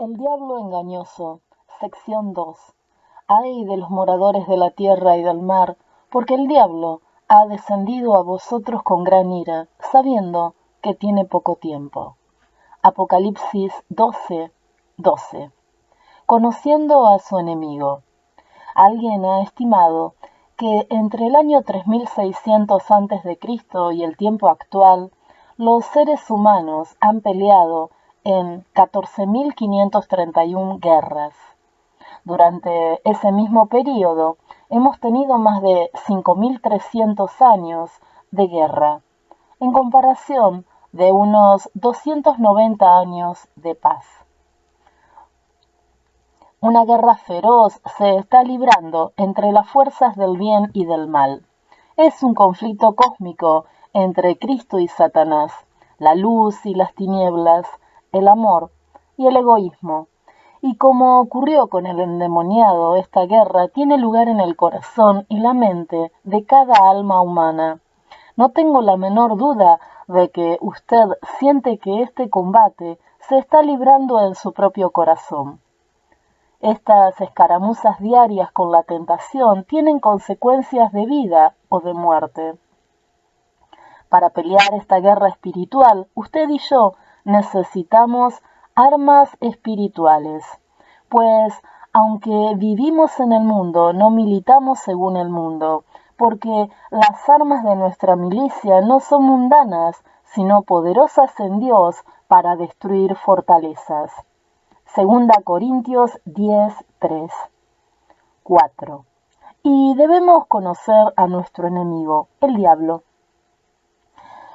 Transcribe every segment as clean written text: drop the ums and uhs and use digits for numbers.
El diablo engañoso, sección 2. Ay de los moradores de la tierra y del mar, porque el diablo ha descendido a vosotros con gran ira, sabiendo que tiene poco tiempo. Apocalipsis 12:12. Conociendo a su enemigo. Alguien ha estimado que entre el año 3600 a.C. y el tiempo actual, los seres humanos han peleado en 14.531 guerras. Durante ese mismo período hemos tenido más de 5.300 años de guerra, en comparación de unos 290 años de paz. Una guerra feroz se está librando entre las fuerzas del bien y del mal. Es un conflicto cósmico entre Cristo y Satanás, la luz y las tinieblas, el amor y el egoísmo. Y como ocurrió con el endemoniado, esta guerra tiene lugar en el corazón y la mente de cada alma humana. No tengo la menor duda de que usted siente que este combate se está librando en su propio corazón. Estas escaramuzas diarias con la tentación tienen consecuencias de vida o de muerte. Para pelear esta guerra espiritual, usted y yo necesitamos armas espirituales, pues aunque vivimos en el mundo, no militamos según el mundo, porque las armas de nuestra milicia no son mundanas, sino poderosas en Dios para destruir fortalezas. 2 Corintios 10:3. 4. Y debemos conocer a nuestro enemigo, el diablo.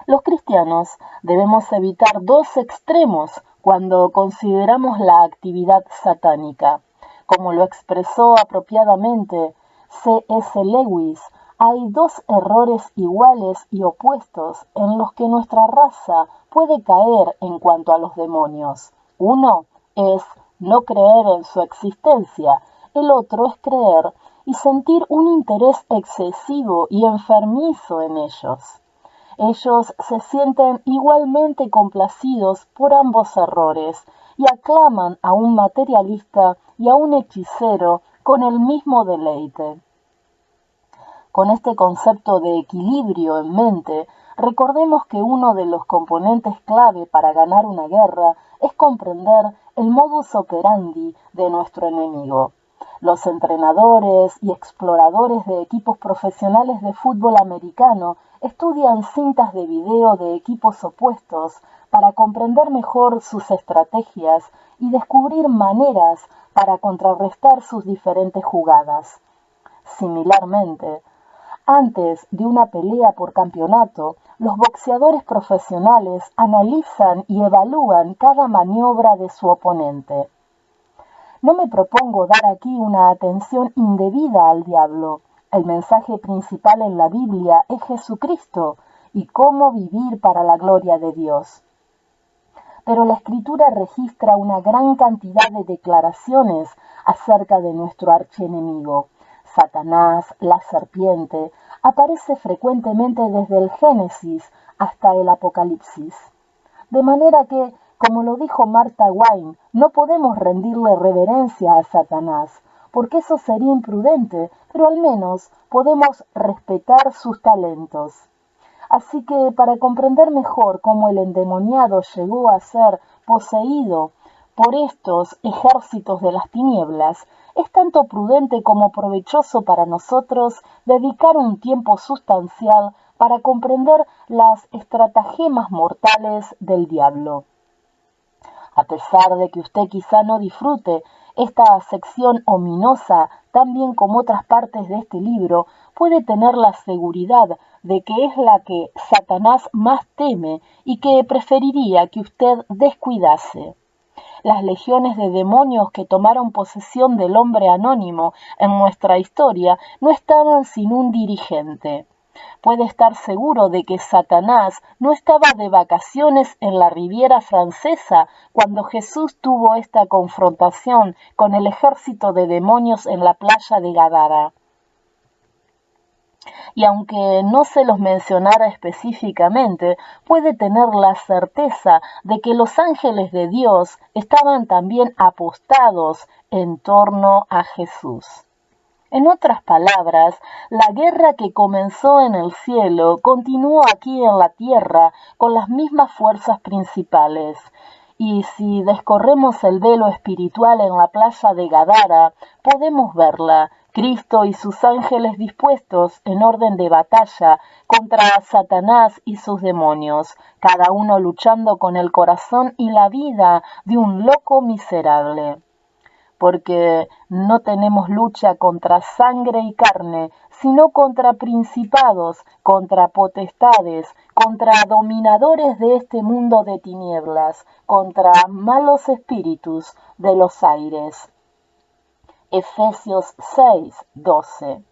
Los cristianos debemos evitar dos extremos cuando consideramos la actividad satánica. Como lo expresó apropiadamente C.S. Lewis, hay dos errores iguales y opuestos en los que nuestra raza puede caer en cuanto a los demonios. Uno es no creer en su existencia, el otro es creer y sentir un interés excesivo y enfermizo en ellos. Ellos se sienten igualmente complacidos por ambos errores y aclaman a un materialista y a un hechicero con el mismo deleite. Con este concepto de equilibrio en mente, recordemos que uno de los componentes clave para ganar una guerra es comprender el modus operandi de nuestro enemigo. Los entrenadores y exploradores de equipos profesionales de fútbol americano estudian cintas de video de equipos opuestos para comprender mejor sus estrategias y descubrir maneras para contrarrestar sus diferentes jugadas. Similarmente, antes de una pelea por campeonato, los boxeadores profesionales analizan y evalúan cada maniobra de su oponente. No me propongo dar aquí una atención indebida al diablo. El mensaje principal en la Biblia es Jesucristo y cómo vivir para la gloria de Dios. Pero la Escritura registra una gran cantidad de declaraciones acerca de nuestro archienemigo. Satanás, la serpiente, aparece frecuentemente desde el Génesis hasta el Apocalipsis. De manera que, como lo dijo Martha Wayne, no podemos rendirle reverencia a Satanás, porque eso sería imprudente, pero al menos podemos respetar sus talentos. Así que para comprender mejor cómo el endemoniado llegó a ser poseído por estos ejércitos de las tinieblas, es tanto prudente como provechoso para nosotros dedicar un tiempo sustancial para comprender las estratagemas mortales del diablo. A pesar de que usted quizá no disfrute esta sección ominosa tan bien como otras partes de este libro, puede tener la seguridad de que es la que Satanás más teme y que preferiría que usted descuidase. Las legiones de demonios que tomaron posesión del hombre anónimo en nuestra historia no estaban sin un dirigente. Puede estar seguro de que Satanás no estaba de vacaciones en la Riviera Francesa cuando Jesús tuvo esta confrontación con el ejército de demonios en la playa de Gadara. Y aunque no se los mencionara específicamente, puede tener la certeza de que los ángeles de Dios estaban también apostados en torno a Jesús. En otras palabras, la guerra que comenzó en el cielo continuó aquí en la tierra con las mismas fuerzas principales. Y si descorremos el velo espiritual en la playa de Gadara, podemos verla, Cristo y sus ángeles dispuestos en orden de batalla contra Satanás y sus demonios, cada uno luchando con el corazón y la vida de un loco miserable. Porque no tenemos lucha contra sangre y carne, sino contra principados, contra potestades, contra dominadores de este mundo de tinieblas, contra malos espíritus de los aires. Efesios 6:12.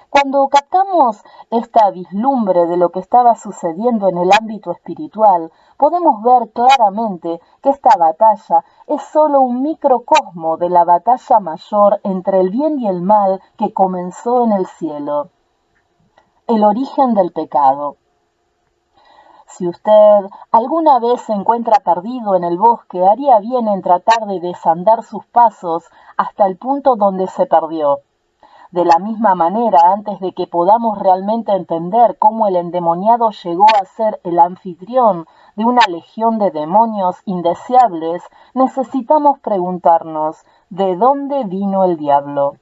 Cuando captamos esta vislumbre de lo que estaba sucediendo en el ámbito espiritual, podemos ver claramente que esta batalla es solo un microcosmo de la batalla mayor entre el bien y el mal que comenzó en el cielo. El origen del pecado. Si usted alguna vez se encuentra perdido en el bosque, haría bien en tratar de desandar sus pasos hasta el punto donde se perdió. De la misma manera, antes de que podamos realmente entender cómo el endemoniado llegó a ser el anfitrión de una legión de demonios indeseables, necesitamos preguntarnos, ¿de dónde vino el diablo?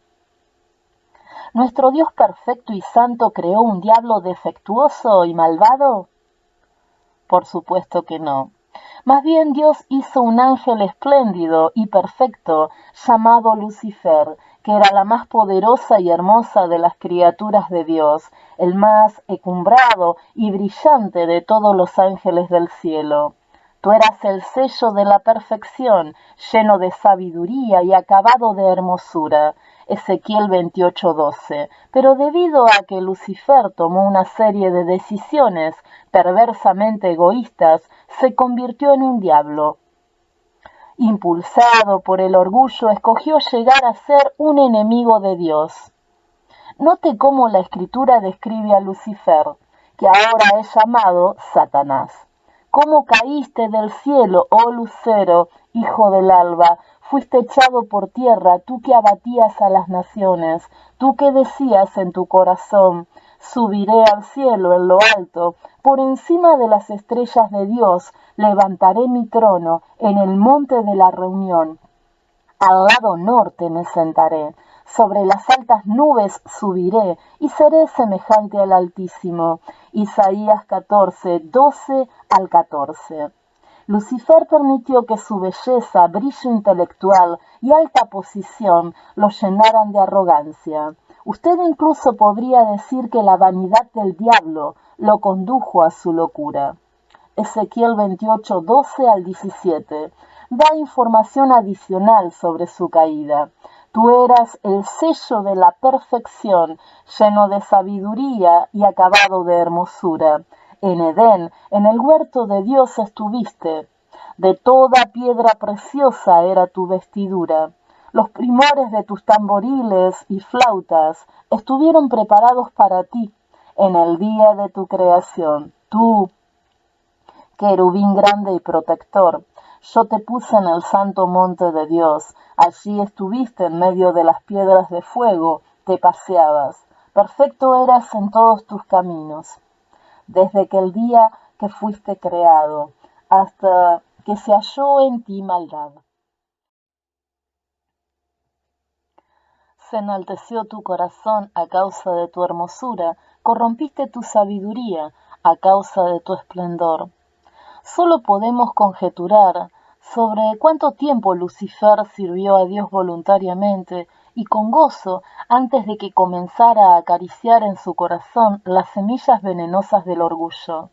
¿Nuestro Dios perfecto y santo creó un diablo defectuoso y malvado? Por supuesto que no. Más bien Dios hizo un ángel espléndido y perfecto llamado Lucifer, que era la más poderosa y hermosa de las criaturas de Dios, el más encumbrado y brillante de todos los ángeles del cielo. Tú eras el sello de la perfección, lleno de sabiduría y acabado de hermosura. Ezequiel 28:12. Pero debido a que Lucifer tomó una serie de decisiones perversamente egoístas, se convirtió en un diablo. Impulsado por el orgullo, escogió llegar a ser un enemigo de Dios. Note cómo la Escritura describe a Lucifer, que ahora es llamado Satanás. ¿Cómo caíste del cielo, oh lucero, hijo del alba? Fuiste echado por tierra, tú que abatías a las naciones, tú que decías en tu corazón, subiré al cielo en lo alto, por encima de las estrellas de Dios, levantaré mi trono en el monte de la reunión. Al lado norte me sentaré, sobre las altas nubes subiré y seré semejante al Altísimo. Isaías 14:12 al 14. Lucifer permitió que su belleza, brillo intelectual y alta posición lo llenaran de arrogancia. Usted incluso podría decir que la vanidad del diablo lo condujo a su locura. Ezequiel 28:12 al 17 da información adicional sobre su caída. Tú eras el sello de la perfección, lleno de sabiduría y acabado de hermosura. En Edén, en el huerto de Dios estuviste. De toda piedra preciosa era tu vestidura. Los primores de tus tamboriles y flautas estuvieron preparados para ti en el día de tu creación. Tú, querubín grande y protector, yo te puse en el santo monte de Dios, allí estuviste en medio de las piedras de fuego, te paseabas, perfecto eras en todos tus caminos, desde que el día que fuiste creado, hasta que se halló en ti maldad. Se enalteció tu corazón a causa de tu hermosura, corrompiste tu sabiduría a causa de tu esplendor. Solo podemos conjeturar sobre cuánto tiempo Lucifer sirvió a Dios voluntariamente y con gozo antes de que comenzara a acariciar en su corazón las semillas venenosas del orgullo.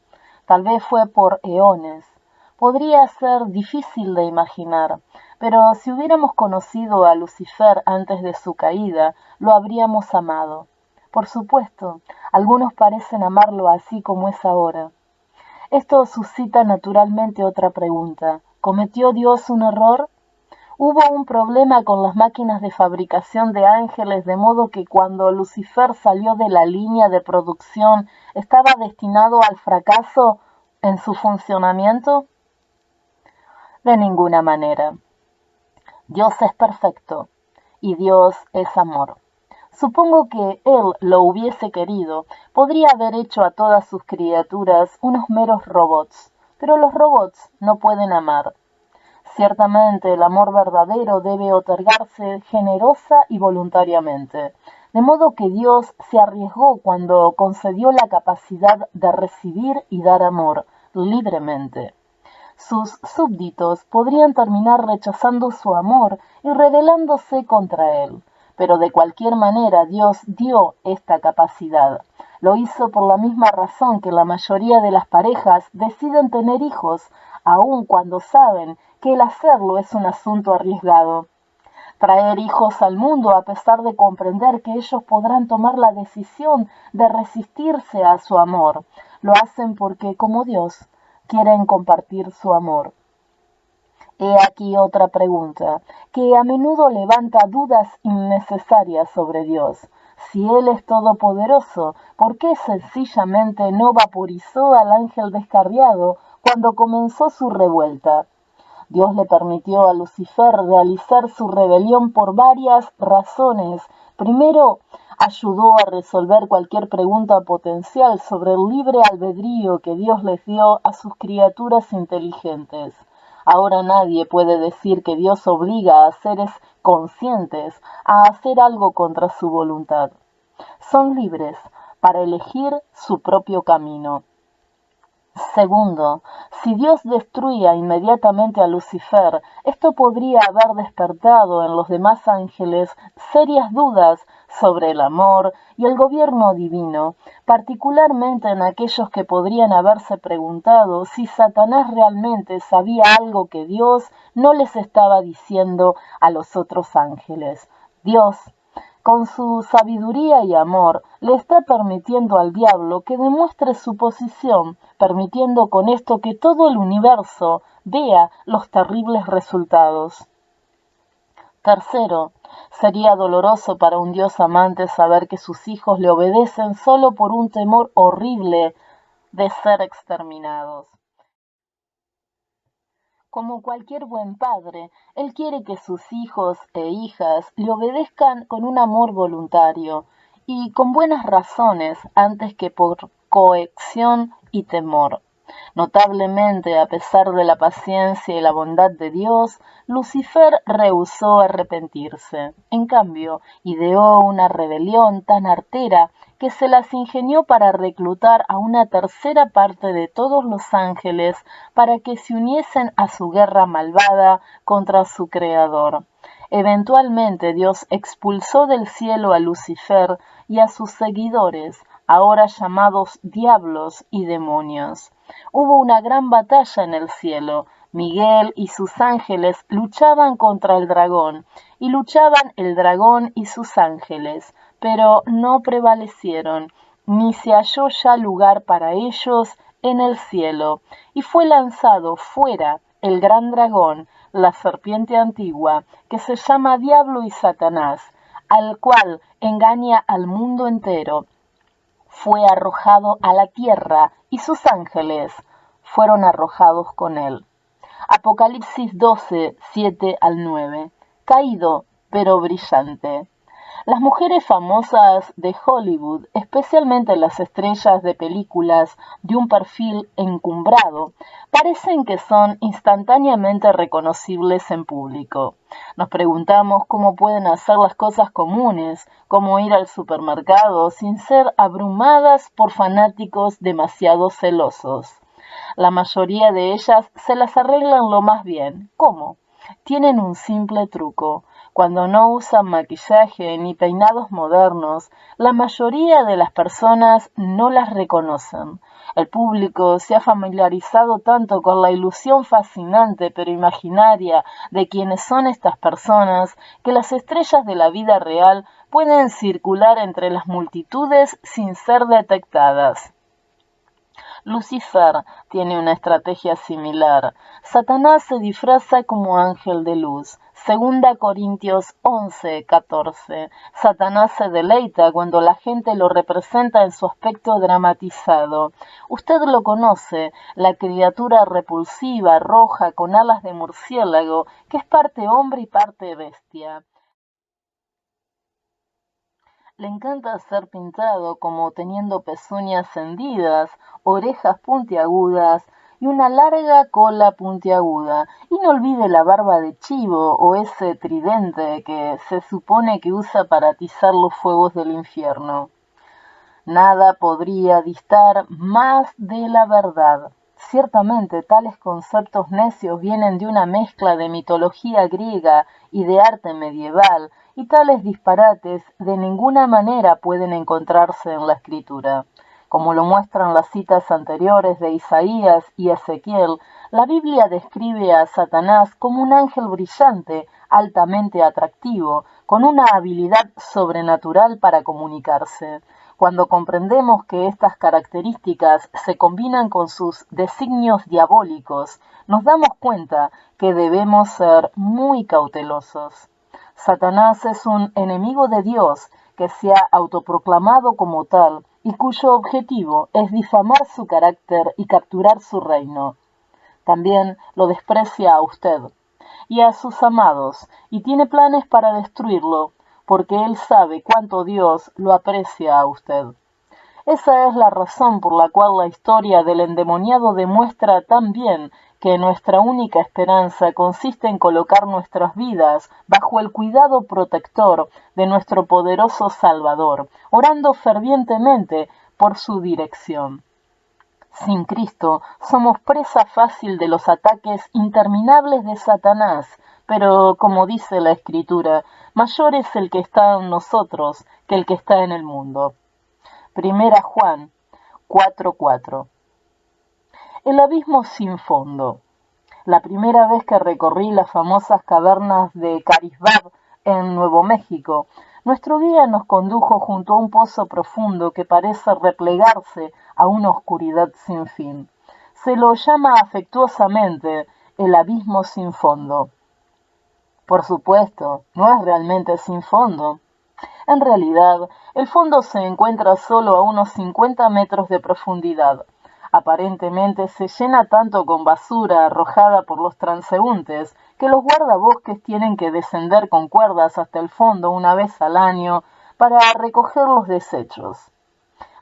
Tal vez fue por eones. Podría ser difícil de imaginar, pero si hubiéramos conocido a Lucifer antes de su caída, lo habríamos amado. Por supuesto, algunos parecen amarlo así como es ahora. Esto suscita naturalmente otra pregunta. ¿Cometió Dios un error? Hubo un problema con las máquinas de fabricación de ángeles, de modo que cuando Lucifer salió de la línea de producción, ¿estaba destinado al fracaso en su funcionamiento? De ninguna manera. Dios es perfecto y Dios es amor. Supongo que Él lo hubiese querido, podría haber hecho a todas sus criaturas unos meros robots, pero los robots no pueden amar. Ciertamente el amor verdadero debe otorgarse generosa y voluntariamente, de modo que Dios se arriesgó cuando concedió la capacidad de recibir y dar amor libremente. Sus súbditos podrían terminar rechazando su amor y rebelándose contra él, pero de cualquier manera Dios dio esta capacidad. Lo hizo por la misma razón que la mayoría de las parejas deciden tener hijos, aun cuando saben que el hacerlo es un asunto arriesgado. Traer hijos al mundo a pesar de comprender que ellos podrán tomar la decisión de resistirse a su amor. Lo hacen porque, como Dios, quieren compartir su amor. He aquí otra pregunta, que a menudo levanta dudas innecesarias sobre Dios. Si Él es todopoderoso, ¿por qué sencillamente no vaporizó al ángel descarriado cuando comenzó su revuelta? Dios le permitió a Lucifer realizar su rebelión por varias razones. Primero, ayudó a resolver cualquier pregunta potencial sobre el libre albedrío que Dios les dio a sus criaturas inteligentes. Ahora nadie puede decir que Dios obliga a seres conscientes a hacer algo contra su voluntad. Son libres para elegir su propio camino. Segundo, si Dios destruía inmediatamente a Lucifer, esto podría haber despertado en los demás ángeles serias dudas sobre el amor y el gobierno divino, particularmente en aquellos que podrían haberse preguntado si Satanás realmente sabía algo que Dios no les estaba diciendo a los otros ángeles. Dios, con su sabiduría y amor, le está permitiendo al diablo que demuestre su posición, permitiendo con esto que todo el universo vea los terribles resultados. Tercero, sería doloroso para un Dios amante saber que sus hijos le obedecen solo por un temor horrible de ser exterminados. Como cualquier buen padre, él quiere que sus hijos e hijas le obedezcan con un amor voluntario y con buenas razones antes que por coacción y temor. Notablemente, a pesar de la paciencia y la bondad de Dios, Lucifer rehusó arrepentirse. En cambio, ideó una rebelión tan artera que se las ingenió para reclutar a una tercera parte de todos los ángeles para que se uniesen a su guerra malvada contra su Creador. Eventualmente Dios expulsó del cielo a Lucifer y a sus seguidores, ahora llamados diablos y demonios. Hubo una gran batalla en el cielo. Miguel y sus ángeles luchaban contra el dragón, y luchaban el dragón y sus ángeles, pero no prevalecieron, ni se halló ya lugar para ellos en el cielo, y fue lanzado fuera el gran dragón, la serpiente antigua, que se llama Diablo y Satanás, al cual engaña al mundo entero. Fue arrojado a la tierra y sus ángeles fueron arrojados con él. Apocalipsis 12, 7 al 9. Caído, pero brillante. Las mujeres famosas de Hollywood, especialmente las estrellas de películas de un perfil encumbrado, parecen que son instantáneamente reconocibles en público. Nos preguntamos cómo pueden hacer las cosas comunes, como ir al supermercado sin ser abrumadas por fanáticos demasiado celosos. La mayoría de ellas se las arreglan lo más bien. ¿Cómo? Tienen un simple truco. Cuando no usan maquillaje ni peinados modernos, la mayoría de las personas no las reconocen. El público se ha familiarizado tanto con la ilusión fascinante pero imaginaria de quienes son estas personas que las estrellas de la vida real pueden circular entre las multitudes sin ser detectadas. Lucifer tiene una estrategia similar. Satanás se disfraza como ángel de luz, Segunda Corintios 11:14. Satanás se deleita cuando la gente lo representa en su aspecto dramatizado. Usted lo conoce, la criatura repulsiva, roja, con alas de murciélago, que es parte hombre y parte bestia. Le encanta ser pintado como teniendo pezuñas hendidas, orejas puntiagudas y una larga cola puntiaguda. Y no olvide la barba de chivo o ese tridente que se supone que usa para atizar los fuegos del infierno. Nada podría distar más de la verdad. Ciertamente tales conceptos necios vienen de una mezcla de mitología griega y de arte medieval, y tales disparates de ninguna manera pueden encontrarse en la escritura. Como lo muestran las citas anteriores de Isaías y Ezequiel, la Biblia describe a Satanás como un ángel brillante, altamente atractivo, con una habilidad sobrenatural para comunicarse. Cuando comprendemos que estas características se combinan con sus designios diabólicos, nos damos cuenta que debemos ser muy cautelosos. Satanás es un enemigo de Dios que se ha autoproclamado como tal y cuyo objetivo es difamar su carácter y capturar su reino. También lo desprecia a usted y a sus amados y tiene planes para destruirlo, porque él sabe cuánto Dios lo aprecia a usted. Esa es la razón por la cual la historia del endemoniado demuestra tan bien que nuestra única esperanza consiste en colocar nuestras vidas bajo el cuidado protector de nuestro poderoso Salvador, orando fervientemente por su dirección. Sin Cristo somos presa fácil de los ataques interminables de Satanás, pero como dice la Escritura, mayor es el que está en nosotros que el que está en el mundo. Primera Juan 4:4. El abismo sin fondo. La primera vez que recorrí las famosas cavernas de Carisbab en Nuevo México, nuestro guía nos condujo junto a un pozo profundo que parece replegarse a una oscuridad sin fin. Se lo llama afectuosamente el abismo sin fondo. Por supuesto, no es realmente sin fondo. En realidad, el fondo se encuentra solo a unos 50 metros de profundidad. Aparentemente se llena tanto con basura arrojada por los transeúntes que los guardabosques tienen que descender con cuerdas hasta el fondo una vez al año para recoger los desechos.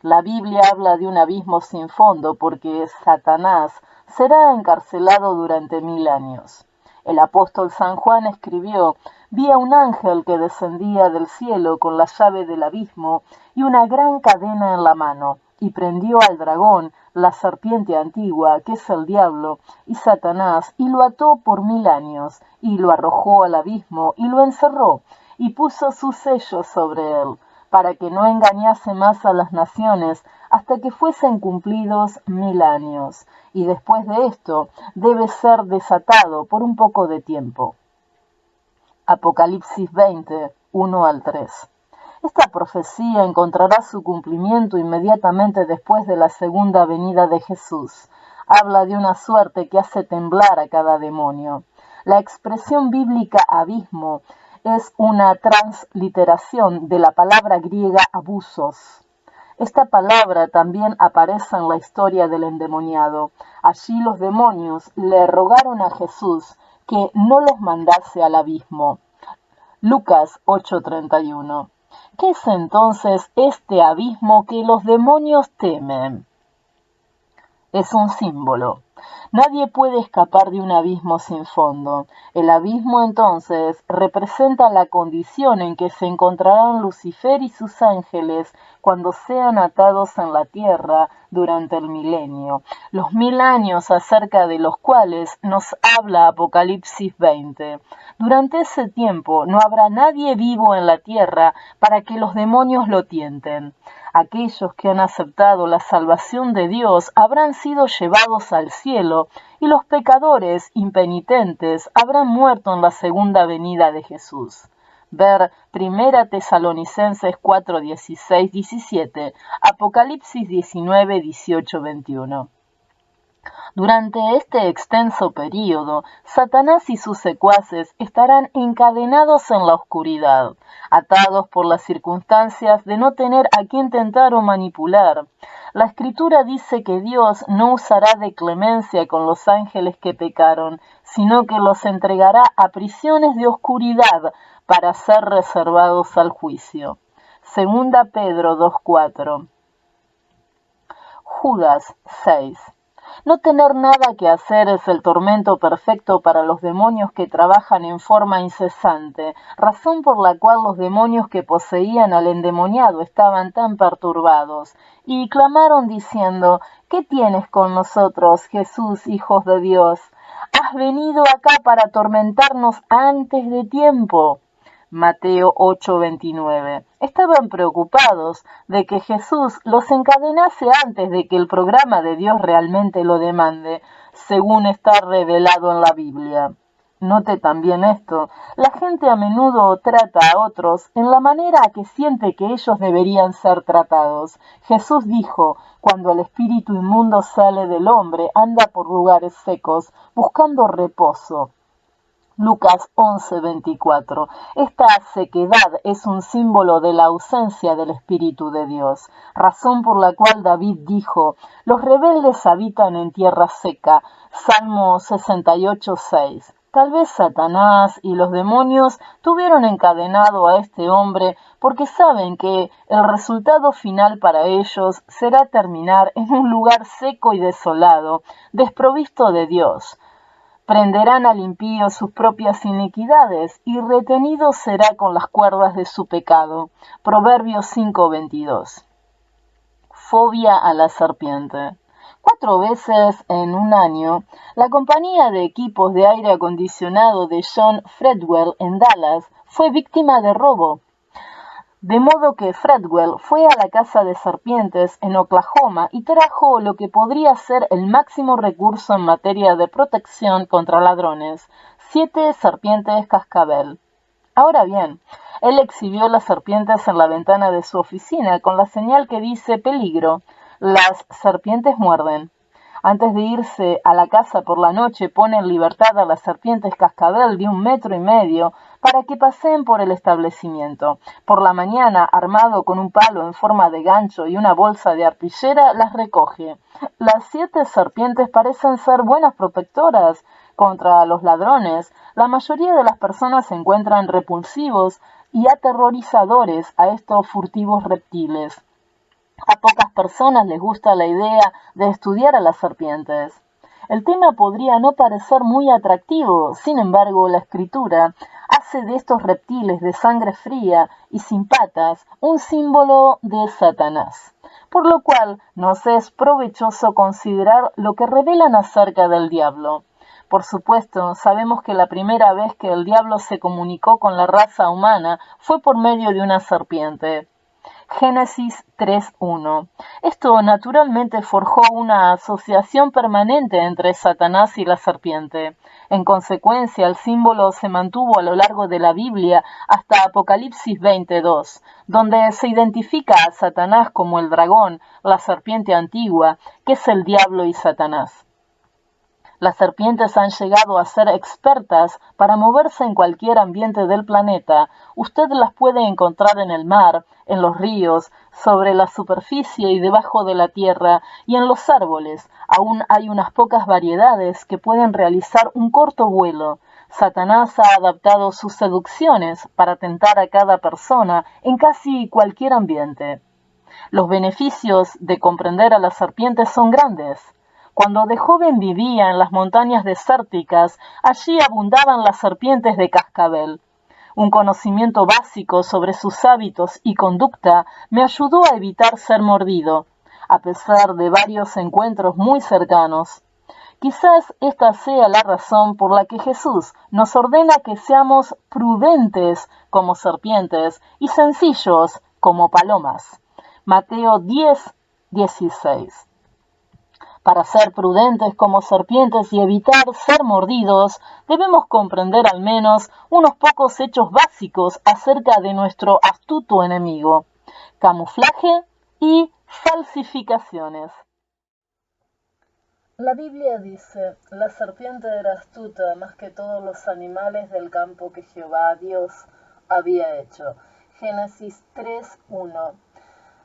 La Biblia habla de un abismo sin fondo porque Satanás será encarcelado durante 1000 años. El apóstol San Juan escribió: vi a un ángel que descendía del cielo con la llave del abismo y una gran cadena en la mano, y prendió al dragón, la serpiente antigua, que es el diablo, y Satanás, y lo ató por 1000 años, y lo arrojó al abismo, y lo encerró, y puso su sello sobre él, para que no engañase más a las naciones hasta que fuesen cumplidos 1000 años, y después de esto debe ser desatado por un poco de tiempo. Apocalipsis 20, 1 al 3. Esta profecía encontrará su cumplimiento inmediatamente después de la segunda venida de Jesús. Habla de una suerte que hace temblar a cada demonio. La expresión bíblica abismo es una transliteración de la palabra griega abusos. Esta palabra también aparece en la historia del endemoniado. Allí los demonios le rogaron a Jesús que no los mandase al abismo. Lucas 8:31. ¿Qué es entonces este abismo que los demonios temen? Es un símbolo. Nadie puede escapar de un abismo sin fondo. El abismo entonces representa la condición en que se encontrarán Lucifer y sus ángeles cuando sean atados en la tierra durante el milenio, los 1000 años acerca de los cuales nos habla Apocalipsis 20. Durante ese tiempo no habrá nadie vivo en la tierra para que los demonios lo tienten. Aquellos que han aceptado la salvación de Dios habrán sido llevados al cielo y los pecadores impenitentes habrán muerto en la segunda venida de Jesús. Ver 1 Tesalonicenses 4, 16, 17, Apocalipsis 19, 18, 21. Durante este extenso período, Satanás y sus secuaces estarán encadenados en la oscuridad, atados por las circunstancias de no tener a quien tentar o manipular. La Escritura dice que Dios no usará de clemencia con los ángeles que pecaron, sino que los entregará a prisiones de oscuridad para ser reservados al juicio. Segunda Pedro 2:4. Judas 6. No tener nada que hacer es el tormento perfecto para los demonios que trabajan en forma incesante, razón por la cual los demonios que poseían al endemoniado estaban tan perturbados, y clamaron diciendo: ¿Qué tienes con nosotros, Jesús, hijos de Dios? ¿Has venido acá para atormentarnos antes de tiempo? Mateo 8:29. Estaban preocupados de que Jesús los encadenase antes de que el programa de Dios realmente lo demande, según está revelado en la Biblia. Note también esto: la gente a menudo trata a otros en la manera que siente que ellos deberían ser tratados. Jesús dijo: cuando el espíritu inmundo sale del hombre, anda por lugares secos, buscando reposo. Lucas 11:24. Esta sequedad es un símbolo de la ausencia del Espíritu de Dios, razón por la cual David dijo: los rebeldes habitan en tierra seca. Salmo 68:6. Tal vez Satanás y los demonios tuvieron encadenado a este hombre porque saben que el resultado final para ellos será terminar en un lugar seco y desolado, desprovisto de Dios. Prenderán al impío sus propias iniquidades, y retenido será con las cuerdas de su pecado. Proverbios 5:22. Fobia a la serpiente. 4 veces en un año, la compañía de equipos de aire acondicionado de John Fredwell en Dallas fue víctima de robo. De modo que Fredwell fue a la caza de serpientes en Oklahoma y trajo lo que podría ser el máximo recurso en materia de protección contra ladrones: 7 serpientes cascabel. Ahora bien, él exhibió las serpientes en la ventana de su oficina con la señal que dice: peligro, las serpientes muerden. Antes de irse a la casa por la noche, pone en libertad a las serpientes cascabel de 1,5 metros para que paseen por el establecimiento. Por la mañana, armado con un palo en forma de gancho y una bolsa de arpillera, las recoge. Las 7 serpientes parecen ser buenas protectoras contra los ladrones. La mayoría de las personas encuentran repulsivos y aterrorizadores a estos furtivos reptiles. A pocas personas les gusta la idea de estudiar a las serpientes. El tema podría no parecer muy atractivo, sin embargo, la Escritura hace de estos reptiles de sangre fría y sin patas un símbolo de Satanás, por lo cual nos es provechoso considerar lo que revelan acerca del diablo. Por supuesto, sabemos que la primera vez que el diablo se comunicó con la raza humana fue por medio de una serpiente. Génesis 3:1. Esto naturalmente forjó una asociación permanente entre Satanás y la serpiente. En consecuencia, el símbolo se mantuvo a lo largo de la Biblia hasta Apocalipsis 22, donde se identifica a Satanás como el dragón, la serpiente antigua, que es el diablo y Satanás. Las serpientes han llegado a ser expertas para moverse en cualquier ambiente del planeta. Usted las puede encontrar en el mar, en los ríos, sobre la superficie y debajo de la tierra, y en los árboles. Aún hay unas pocas variedades que pueden realizar un corto vuelo. Satanás ha adaptado sus seducciones para tentar a cada persona en casi cualquier ambiente. Los beneficios de comprender a las serpientes son grandes. Cuando de joven vivía en las montañas desérticas, allí abundaban las serpientes de cascabel. Un conocimiento básico sobre sus hábitos y conducta me ayudó a evitar ser mordido, a pesar de varios encuentros muy cercanos. Quizás esta sea la razón por la que Jesús nos ordena que seamos prudentes como serpientes y sencillos como palomas. Mateo 10:16. Para ser prudentes como serpientes y evitar ser mordidos, debemos comprender al menos unos pocos hechos básicos acerca de nuestro astuto enemigo: camuflaje y falsificaciones. La Biblia dice, la serpiente era astuta más que todos los animales del campo que Jehová Dios había hecho. Génesis 3:1.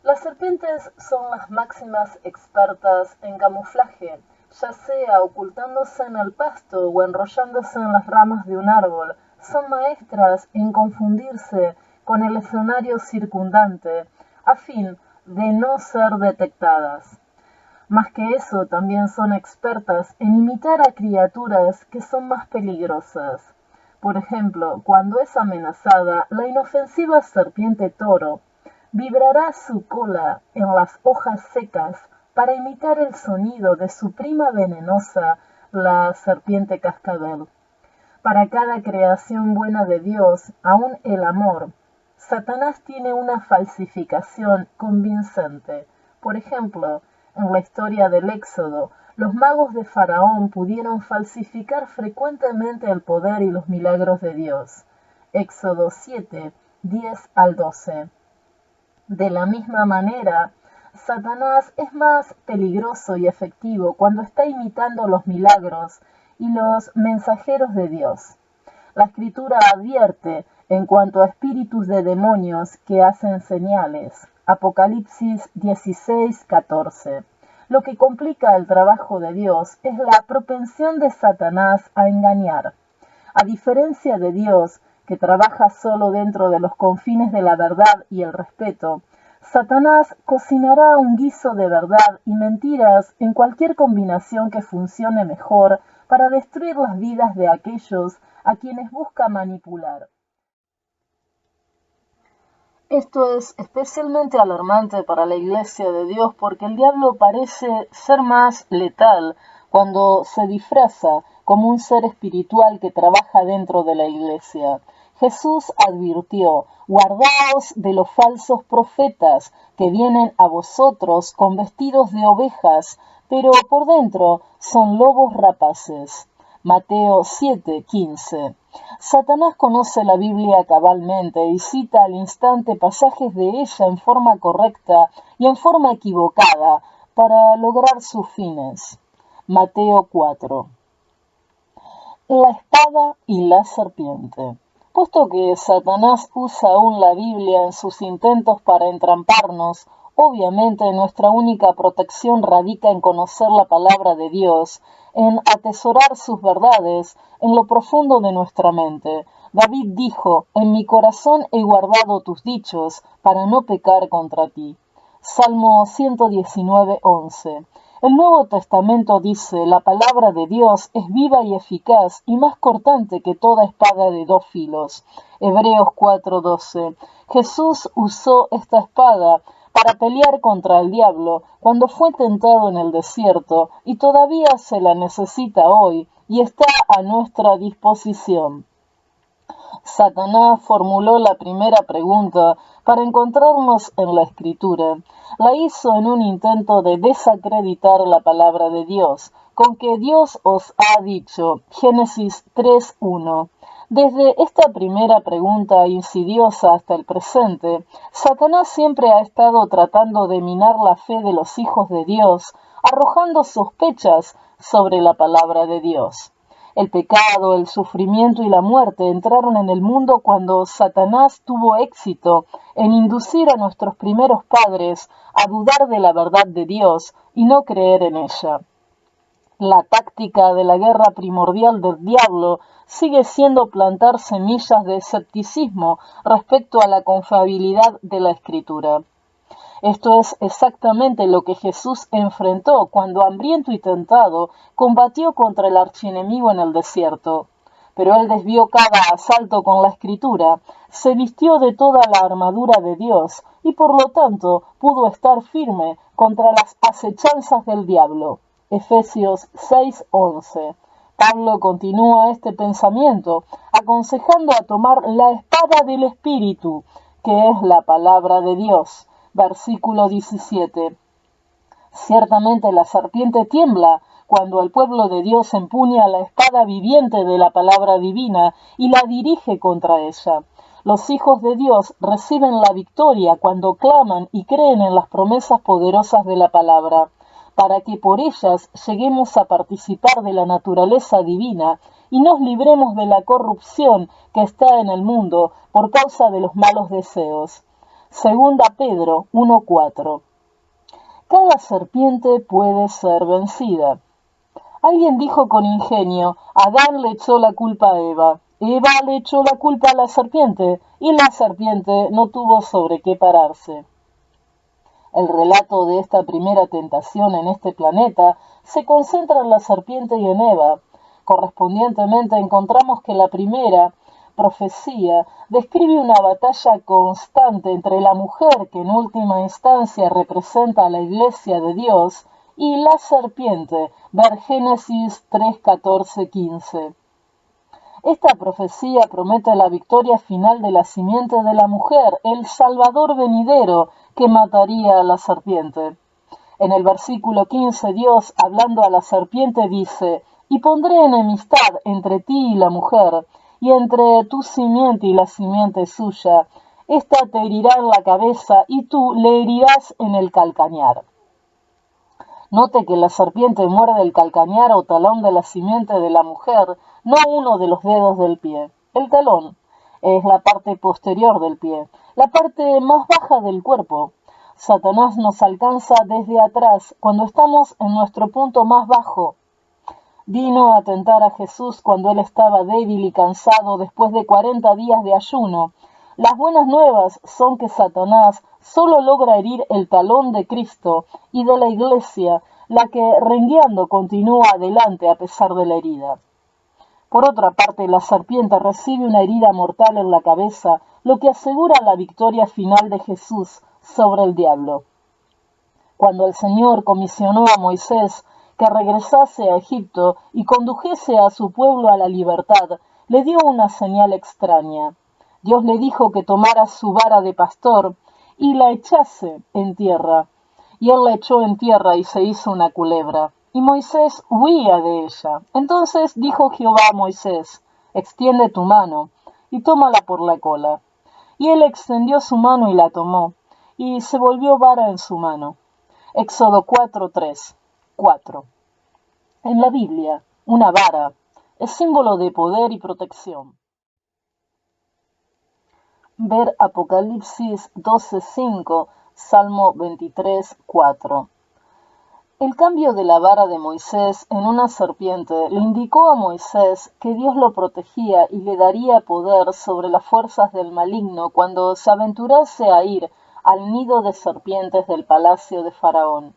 Las serpientes son las máximas expertas en camuflaje, ya sea ocultándose en el pasto o enrollándose en las ramas de un árbol. Son maestras en confundirse con el escenario circundante, a fin de no ser detectadas. Más que eso, también son expertas en imitar a criaturas que son más peligrosas. Por ejemplo, cuando es amenazada, la inofensiva serpiente toro vibrará su cola en las hojas secas para imitar el sonido de su prima venenosa, la serpiente cascabel. Para cada creación buena de Dios, aun el amor, Satanás tiene una falsificación convincente. Por ejemplo, en la historia del Éxodo, los magos de Faraón pudieron falsificar frecuentemente el poder y los milagros de Dios. Éxodo 7, 10 al 12. De la misma manera, Satanás es más peligroso y efectivo cuando está imitando los milagros y los mensajeros de Dios. La Escritura advierte en cuanto a espíritus de demonios que hacen señales. Apocalipsis 16:14. Lo que complica el trabajo de Dios es la propensión de Satanás a engañar. A diferencia de Dios, que trabaja solo dentro de los confines de la verdad y el respeto, Satanás cocinará un guiso de verdad y mentiras en cualquier combinación que funcione mejor para destruir las vidas de aquellos a quienes busca manipular. Esto es especialmente alarmante para la Iglesia de Dios porque el diablo parece ser más letal cuando se disfraza como un ser espiritual que trabaja dentro de la Iglesia. Jesús advirtió, guardaos de los falsos profetas que vienen a vosotros con vestidos de ovejas, pero por dentro son lobos rapaces. Mateo 7:15. Satanás conoce la Biblia cabalmente y cita al instante pasajes de ella en forma correcta y en forma equivocada para lograr sus fines. Mateo 4. La espada y la serpiente. Puesto que Satanás usa aún la Biblia en sus intentos para entramparnos, obviamente nuestra única protección radica en conocer la palabra de Dios, en atesorar sus verdades en lo profundo de nuestra mente. David dijo, en mi corazón he guardado tus dichos para no pecar contra ti. Salmo 119:11. El Nuevo Testamento dice, la palabra de Dios es viva y eficaz y más cortante que toda espada de dos filos. Hebreos 4:12. Jesús usó esta espada para pelear contra el diablo cuando fue tentado en el desierto y todavía se la necesita hoy y está a nuestra disposición. Satanás formuló la primera pregunta para encontrarnos en la Escritura. La hizo en un intento de desacreditar la palabra de Dios, con que Dios os ha dicho, Génesis 3:1. Desde esta primera pregunta insidiosa hasta el presente, Satanás siempre ha estado tratando de minar la fe de los hijos de Dios, arrojando sospechas sobre la palabra de Dios. El pecado, el sufrimiento y la muerte entraron en el mundo cuando Satanás tuvo éxito en inducir a nuestros primeros padres a dudar de la verdad de Dios y no creer en ella. La táctica de la guerra primordial del diablo sigue siendo plantar semillas de escepticismo respecto a la confiabilidad de la Escritura. Esto es exactamente lo que Jesús enfrentó cuando, hambriento y tentado, combatió contra el archienemigo en el desierto. Pero él desvió cada asalto con la Escritura, se vistió de toda la armadura de Dios y por lo tanto pudo estar firme contra las acechanzas del diablo. Efesios 6:11. Pablo continúa este pensamiento, aconsejando a tomar la espada del Espíritu, que es la palabra de Dios. Versículo 17. Ciertamente la serpiente tiembla cuando el pueblo de Dios empuña la espada viviente de la palabra divina y la dirige contra ella. Los hijos de Dios reciben la victoria cuando claman y creen en las promesas poderosas de la palabra. para que por ellas lleguemos a participar de la naturaleza divina y nos libremos de la corrupción que está en el mundo por causa de los malos deseos. Segunda Pedro 1:4. Cada serpiente puede ser vencida. Alguien dijo con ingenio: Adán le echó la culpa a Eva, Eva le echó la culpa a la serpiente, y la serpiente no tuvo sobre qué pararse. El relato de esta primera tentación en este planeta se concentra en la serpiente y en Eva. Correspondientemente encontramos que la primera profecía describe una batalla constante entre la mujer, que en última instancia representa a la Iglesia de Dios, y la serpiente, ver Génesis 3, 14, 15. Esta profecía promete la victoria final de la simiente de la mujer, el Salvador venidero, que mataría a la serpiente. En el versículo 15, Dios, hablando a la serpiente, dice: Y pondré enemistad entre ti y la mujer, y entre tu simiente y la simiente suya. Esta te herirá en la cabeza, y tú le herirás en el calcañar. Note que la serpiente muerde el calcañar o talón de la simiente de la mujer, no uno de los dedos del pie. El talón es la parte posterior del pie, la parte más baja del cuerpo. Satanás nos alcanza desde atrás, cuando estamos en nuestro punto más bajo. Vino a tentar a Jesús cuando él estaba débil y cansado después de 40 días de ayuno. Las buenas nuevas son que Satanás solo logra herir el talón de Cristo y de la Iglesia, la que rengueando continúa adelante a pesar de la herida. Por otra parte, la serpiente recibe una herida mortal en la cabeza, lo que asegura la victoria final de Jesús sobre el diablo. Cuando el Señor comisionó a Moisés que regresase a Egipto y condujese a su pueblo a la libertad, le dio una señal extraña. Dios le dijo que tomara su vara de pastor y la echase en tierra. Y él la echó en tierra y se hizo una culebra. Y Moisés huía de ella. Entonces dijo Jehová a Moisés: Extiende tu mano y tómala por la cola. Y él extendió su mano y la tomó, y se volvió vara en su mano. Éxodo 4:3. 4. En la Biblia, una vara es símbolo de poder y protección. Ver Apocalipsis 12:5, Salmo 23:4. El cambio de la vara de Moisés en una serpiente le indicó a Moisés que Dios lo protegía y le daría poder sobre las fuerzas del maligno cuando se aventurase a ir al nido de serpientes del palacio de Faraón.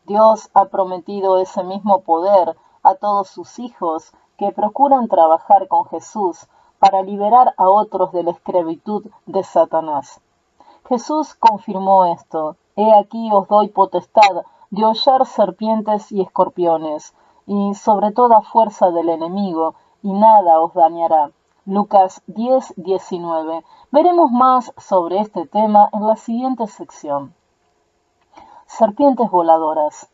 Dios ha prometido ese mismo poder a todos sus hijos que procuran trabajar con Jesús para liberar a otros de la esclavitud de Satanás. Jesús confirmó esto: He aquí os doy potestad de hollar serpientes y escorpiones, y sobre toda fuerza del enemigo, y nada os dañará. Lucas 10:19. Veremos más sobre este tema en la siguiente sección. Serpientes voladoras.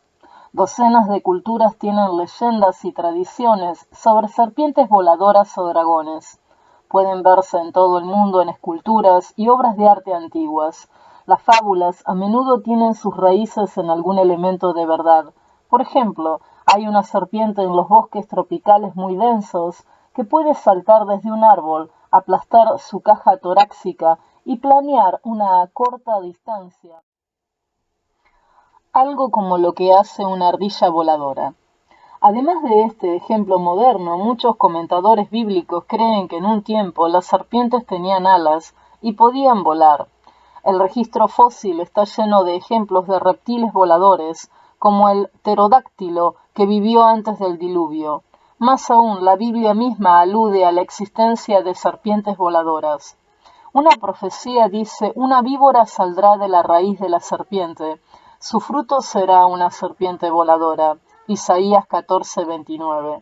Docenas de culturas tienen leyendas y tradiciones sobre serpientes voladoras o dragones. Pueden verse en todo el mundo en esculturas y obras de arte antiguas. Las fábulas a menudo tienen sus raíces en algún elemento de verdad. Por ejemplo, hay una serpiente en los bosques tropicales muy densos que puede saltar desde un árbol, aplastar su caja torácica y planear una corta distancia. Algo como lo que hace una ardilla voladora. Además de este ejemplo moderno, muchos comentadores bíblicos creen que en un tiempo las serpientes tenían alas y podían volar. El registro fósil está lleno de ejemplos de reptiles voladores, como el pterodáctilo que vivió antes del diluvio. Más aún, la Biblia misma alude a la existencia de serpientes voladoras. Una profecía dice: una víbora saldrá de la raíz de la serpiente, su fruto será una serpiente voladora. Isaías 14:29.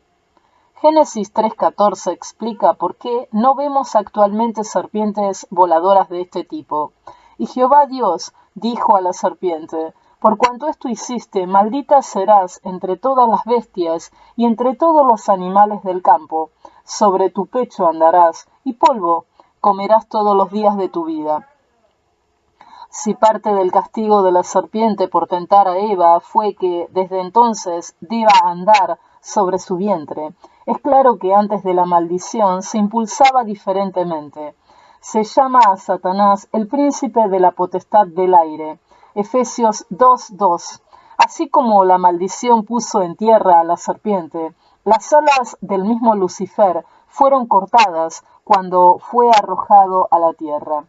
Génesis 3:14 explica por qué no vemos actualmente serpientes voladoras de este tipo. Y Jehová Dios dijo a la serpiente: Por cuanto esto hiciste, maldita serás entre todas las bestias y entre todos los animales del campo. Sobre tu pecho andarás, y polvo comerás todos los días de tu vida. Si parte del castigo de la serpiente por tentar a Eva fue que desde entonces deba andar sobre su vientre, es claro que antes de la maldición se impulsaba diferentemente. Se llama a Satanás el príncipe de la potestad del aire. Efesios 2:2. Así como la maldición puso en tierra a la serpiente, las alas del mismo Lucifer fueron cortadas cuando fue arrojado a la tierra.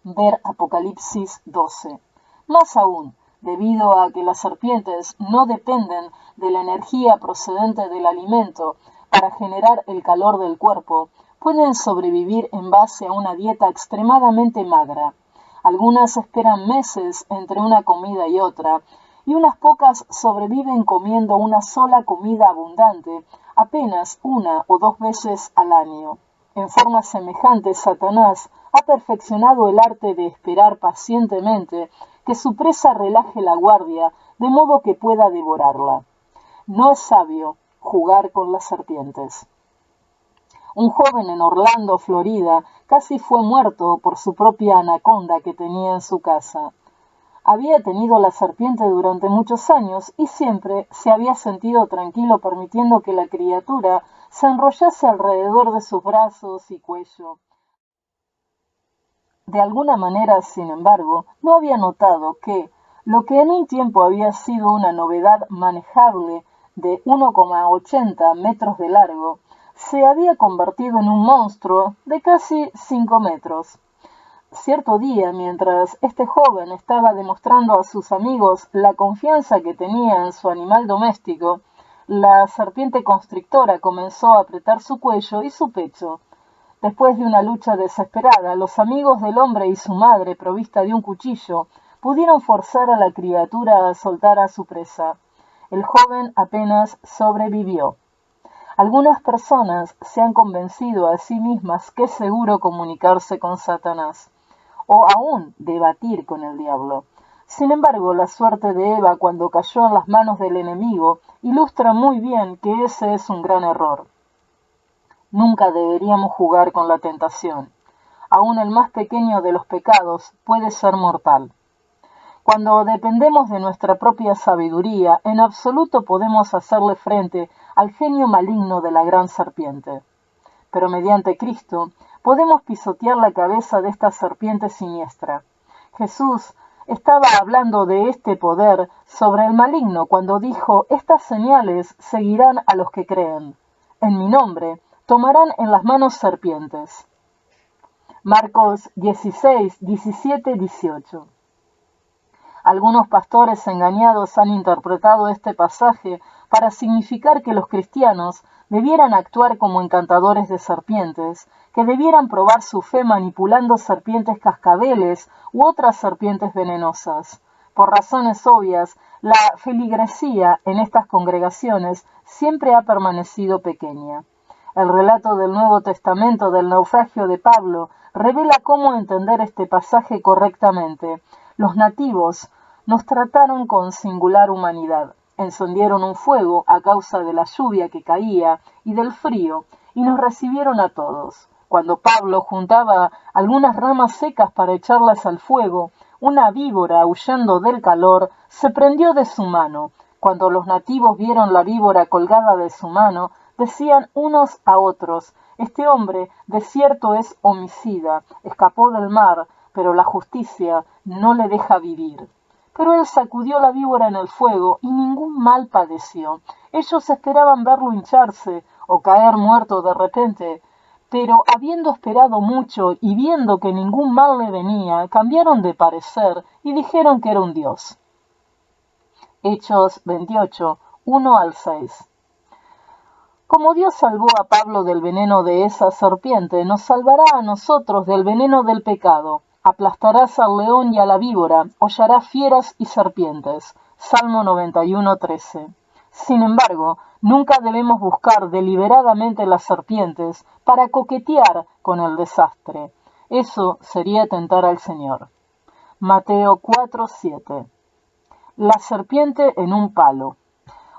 Ver Apocalipsis 12. Más aún, debido a que las serpientes no dependen de la energía procedente del alimento para generar el calor del cuerpo, pueden sobrevivir en base a una dieta extremadamente magra. Algunas esperan meses entre una comida y otra, y unas pocas sobreviven comiendo una sola comida abundante, apenas una o dos veces al año. En forma semejante, Satanás ha perfeccionado el arte de esperar pacientemente que su presa relaje la guardia, de modo que pueda devorarla. No es sabio jugar con las serpientes. Un joven en Orlando, Florida, casi fue muerto por su propia anaconda que tenía en su casa. Había tenido la serpiente durante muchos años y siempre se había sentido tranquilo permitiendo que la criatura se enrollase alrededor de sus brazos y cuello. De alguna manera, sin embargo, no había notado que lo que en un tiempo había sido una novedad manejable de 1,80 metros de largo, se había convertido en un monstruo de casi 5 metros. Cierto día, mientras este joven estaba demostrando a sus amigos la confianza que tenía en su animal doméstico, la serpiente constrictora comenzó a apretar su cuello y su pecho. Después de una lucha desesperada, los amigos del hombre y su madre, provista de un cuchillo, pudieron forzar a la criatura a soltar a su presa. El joven apenas sobrevivió. Algunas personas se han convencido a sí mismas que es seguro comunicarse con Satanás, o aún debatir con el diablo. Sin embargo, la suerte de Eva cuando cayó en las manos del enemigo ilustra muy bien que ese es un gran error. Nunca deberíamos jugar con la tentación. Aún el más pequeño de los pecados puede ser mortal. Cuando dependemos de nuestra propia sabiduría, en absoluto podemos hacerle frente al genio maligno de la gran serpiente. Pero mediante Cristo podemos pisotear la cabeza de esta serpiente siniestra. Jesús estaba hablando de este poder sobre el maligno cuando dijo: estas señales seguirán a los que creen. En mi nombre tomarán en las manos serpientes. Marcos 16, 17, 18. Algunos pastores engañados han interpretado este pasaje para significar que los cristianos debieran actuar como encantadores de serpientes, que debieran probar su fe manipulando serpientes cascabeles u otras serpientes venenosas. Por razones obvias, la feligresía en estas congregaciones siempre ha permanecido pequeña. El relato del Nuevo Testamento del naufragio de Pablo revela cómo entender este pasaje correctamente. Los nativos nos trataron con singular humanidad. Encendieron un fuego a causa de la lluvia que caía y del frío, y nos recibieron a todos. Cuando Pablo juntaba algunas ramas secas para echarlas al fuego, una víbora, huyendo del calor, se prendió de su mano. Cuando los nativos vieron la víbora colgada de su mano, decían unos a otros: este hombre de cierto es homicida, escapó del mar, pero la justicia no le deja vivir. Pero él sacudió la víbora en el fuego y ningún mal padeció. Ellos esperaban verlo hincharse o caer muerto de repente, pero habiendo esperado mucho y viendo que ningún mal le venía, cambiaron de parecer y dijeron que era un dios. Hechos 28, 1 al 6. Como Dios salvó a Pablo del veneno de esa serpiente, nos salvará a nosotros del veneno del pecado. Aplastarás al león y a la víbora, hollarás fieras y serpientes. Salmo 91, 13. Sin embargo, nunca debemos buscar deliberadamente las serpientes para coquetear con el desastre. Eso sería tentar al Señor. Mateo 4, 7. La serpiente en un palo.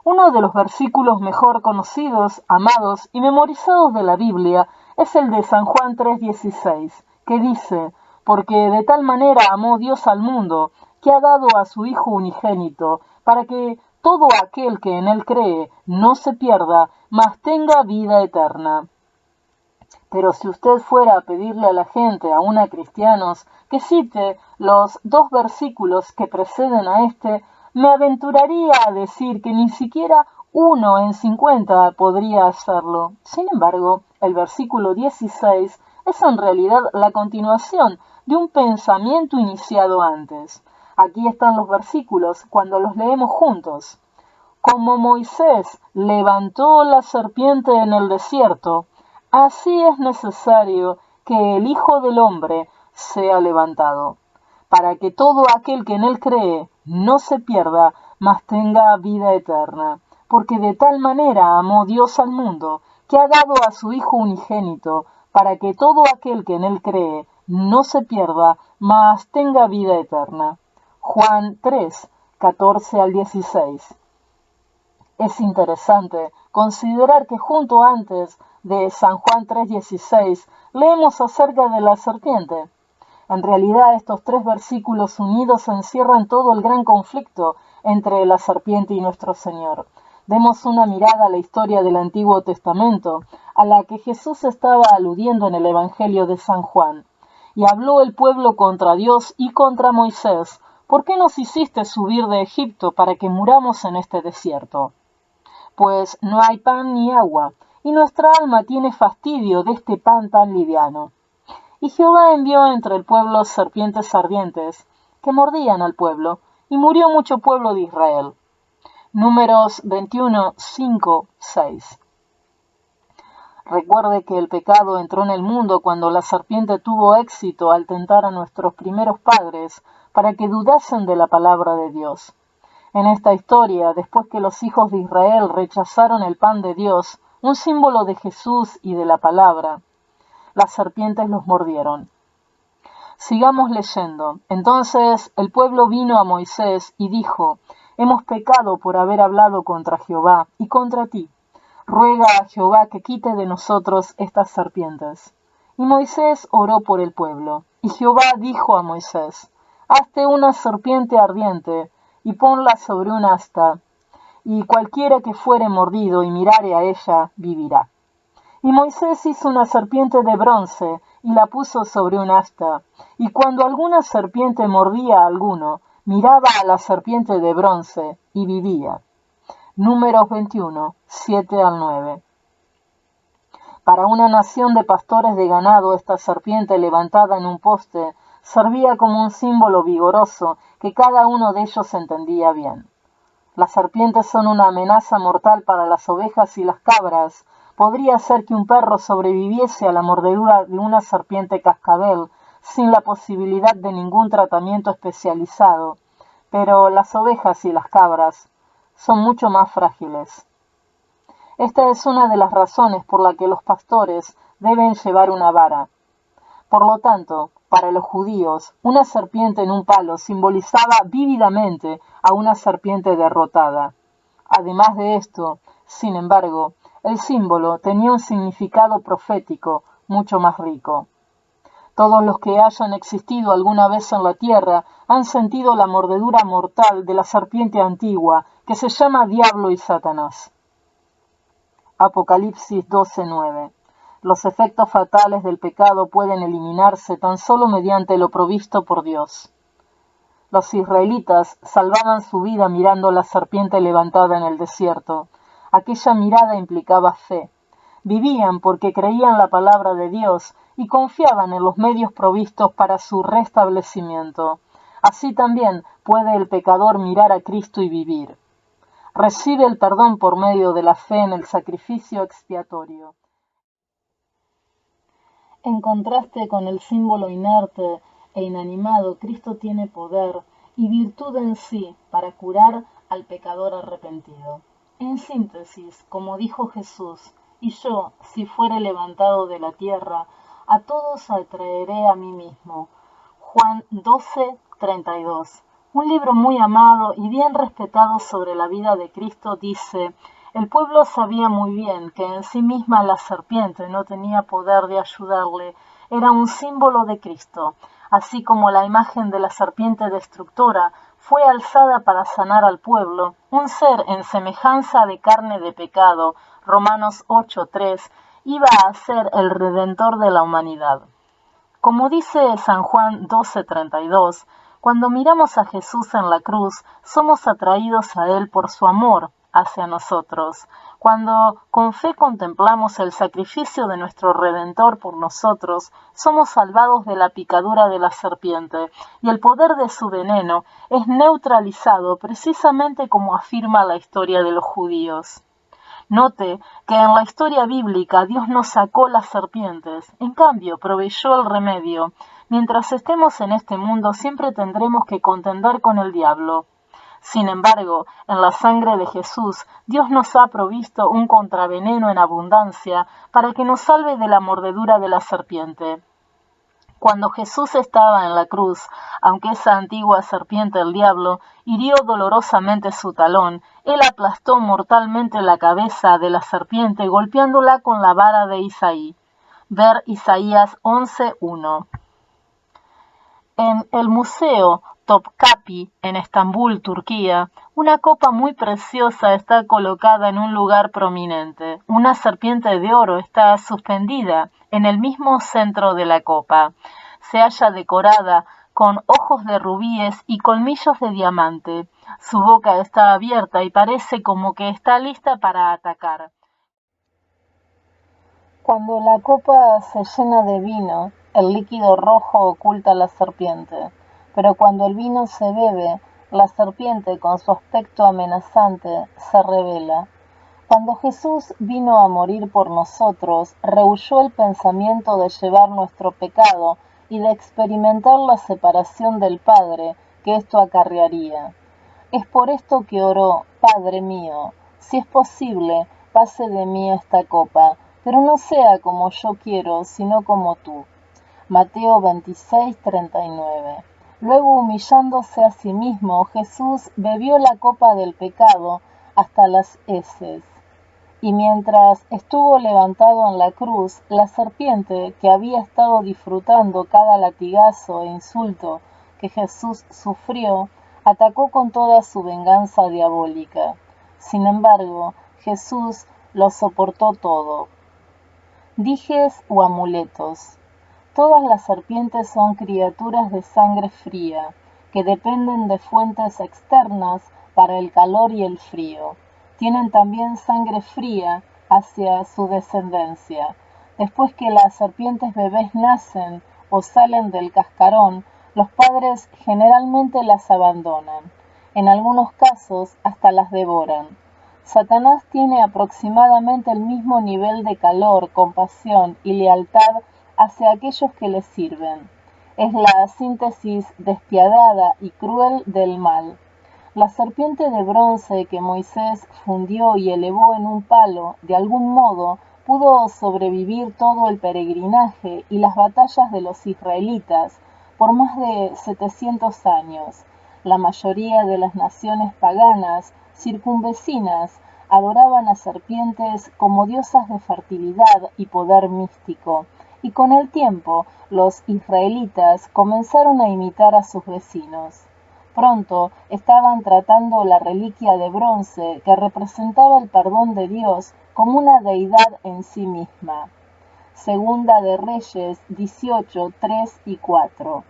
Uno de los versículos mejor conocidos, amados y memorizados de la Biblia es el de San Juan 3:16, que dice: porque de tal manera amó Dios al mundo, que ha dado a su Hijo unigénito, para que todo aquel que en él cree no se pierda, mas tenga vida eterna. Pero si usted fuera a pedirle a la gente, aun a cristianos, que cite los 2 versículos que preceden a este, me aventuraría a decir que ni siquiera 1 en 50 podría hacerlo. Sin embargo, el versículo 16 es en realidad la continuación de un pensamiento iniciado antes. Aquí están los versículos cuando los leemos juntos. Como Moisés levantó la serpiente en el desierto, así es necesario que el Hijo del Hombre sea levantado, para que todo aquel que en él cree no se pierda, mas tenga vida eterna. Porque de tal manera amó Dios al mundo, que ha dado a su Hijo unigénito, para que todo aquel que en él cree no se pierda, mas tenga vida eterna. Juan 3, 14 al 16. Es interesante considerar que junto antes de San Juan 3:16 leemos acerca de la serpiente. En realidad estos 3 versículos unidos encierran todo el gran conflicto entre la serpiente y nuestro Señor. Demos una mirada a la historia del Antiguo Testamento, a la que Jesús estaba aludiendo en el Evangelio de San Juan. Y habló el pueblo contra Dios y contra Moisés: ¿por qué nos hiciste subir de Egipto para que muramos en este desierto? Pues no hay pan ni agua, y nuestra alma tiene fastidio de este pan tan liviano. Y Jehová envió entre el pueblo serpientes ardientes, que mordían al pueblo, y murió mucho pueblo de Israel. Números 21, 5, 6. Recuerde que el pecado entró en el mundo cuando la serpiente tuvo éxito al tentar a nuestros primeros padres para que dudasen de la palabra de Dios. En esta historia, después que los hijos de Israel rechazaron el pan de Dios, un símbolo de Jesús y de la palabra, las serpientes los mordieron. Sigamos leyendo. Entonces el pueblo vino a Moisés y dijo: hemos pecado por haber hablado contra Jehová y contra ti. Ruega a Jehová que quite de nosotros estas serpientes. Y Moisés oró por el pueblo. Y Jehová dijo a Moisés: hazte una serpiente ardiente y ponla sobre un asta, y cualquiera que fuere mordido y mirare a ella, vivirá. Y Moisés hizo una serpiente de bronce, y la puso sobre un asta, y cuando alguna serpiente mordía a alguno, miraba a la serpiente de bronce, y vivía. Números 21, 7 al 9. Para una nación de pastores de ganado, esta serpiente levantada en un poste servía como un símbolo vigoroso que cada uno de ellos entendía bien. Las serpientes son una amenaza mortal para las ovejas y las cabras. Podría ser que un perro sobreviviese a la mordedura de una serpiente cascabel sin la posibilidad de ningún tratamiento especializado, pero las ovejas y las cabras son mucho más frágiles. Esta es una de las razones por la que los pastores deben llevar una vara. Por lo tanto, para los judíos, una serpiente en un palo simbolizaba vívidamente a una serpiente derrotada. Además de esto, sin embargo, el símbolo tenía un significado profético mucho más rico. Todos los que hayan existido alguna vez en la tierra han sentido la mordedura mortal de la serpiente antigua que se llama Diablo y Satanás. Apocalipsis 12:9. Los efectos fatales del pecado pueden eliminarse tan solo mediante lo provisto por Dios. Los israelitas salvaban su vida mirando la serpiente levantada en el desierto. Aquella mirada implicaba fe. Vivían porque creían la palabra de Dios y confiaban en los medios provistos para su restablecimiento. Así también puede el pecador mirar a Cristo y vivir. Recibe el perdón por medio de la fe en el sacrificio expiatorio. En contraste con el símbolo inerte e inanimado, Cristo tiene poder y virtud en sí para curar al pecador arrepentido. En síntesis, como dijo Jesús: y yo, si fuere levantado de la tierra, a todos atraeré a mí mismo. Juan 12:32. Un libro muy amado y bien respetado sobre la vida de Cristo dice: el pueblo sabía muy bien que en sí misma la serpiente no tenía poder de ayudarle era un símbolo de Cristo, así como la imagen de la serpiente destructora fue alzada para sanar al pueblo, un ser en semejanza de carne de pecado, Romanos 8:3, iba a ser el redentor de la humanidad. Como dice San Juan 12:32, cuando miramos a Jesús en la cruz, somos atraídos a Él por su amor hacia nosotros. Cuando con fe contemplamos el sacrificio de nuestro Redentor por nosotros, somos salvados de la picadura de la serpiente, y el poder de su veneno es neutralizado precisamente como afirma la historia de los judíos. Note que en la historia bíblica Dios no sacó las serpientes, en cambio proveyó el remedio. Mientras estemos en este mundo siempre tendremos que contender con el diablo. Sin embargo, en la sangre de Jesús, Dios nos ha provisto un contraveneno en abundancia para que nos salve de la mordedura de la serpiente. Cuando Jesús estaba en la cruz, aunque esa antigua serpiente, el diablo, hirió dolorosamente su talón, él aplastó mortalmente la cabeza de la serpiente golpeándola con la vara de Isaí. Ver Isaías 11:1. En el Museo Topkapi, en Estambul, Turquía, una copa muy preciosa está colocada en un lugar prominente. Una serpiente de oro está suspendida en el mismo centro de la copa. Se halla decorada con ojos de rubíes y colmillos de diamante. Su boca está abierta y parece como que está lista para atacar. Cuando la copa se llena de vino, el líquido rojo oculta a la serpiente, pero cuando el vino se bebe, la serpiente con su aspecto amenazante se revela. Cuando Jesús vino a morir por nosotros, rehuyó el pensamiento de llevar nuestro pecado y de experimentar la separación del Padre que esto acarrearía. Es por esto que oró, Padre mío, si es posible, pase de mí esta copa, pero no sea como yo quiero, sino como tú. Mateo 26:39. Luego, humillándose a sí mismo, Jesús bebió la copa del pecado hasta las heces. Y mientras estuvo levantado en la cruz, la serpiente, que había estado disfrutando cada latigazo e insulto que Jesús sufrió, atacó con toda su venganza diabólica. Sin embargo, Jesús lo soportó todo. Dijes o amuletos. Todas las serpientes son criaturas de sangre fría, que dependen de fuentes externas para el calor y el frío. Tienen también sangre fría hacia su descendencia. Después que las serpientes bebés nacen o salen del cascarón, los padres generalmente las abandonan. En algunos casos hasta las devoran. Satanás tiene aproximadamente el mismo nivel de calor, compasión y lealtad hacia aquellos que le sirven. Es la síntesis despiadada y cruel del mal. La serpiente de bronce que Moisés fundió y elevó en un palo, de algún modo, pudo sobrevivir todo el peregrinaje y las batallas de los israelitas por más de 700 años. La mayoría de las naciones paganas circunvecinas adoraban a serpientes como diosas de fertilidad y poder místico, y con el tiempo los israelitas comenzaron a imitar a sus vecinos. Pronto estaban tratando la reliquia de bronce que representaba el perdón de Dios como una deidad en sí misma. Segunda de Reyes 18, 3 y 4.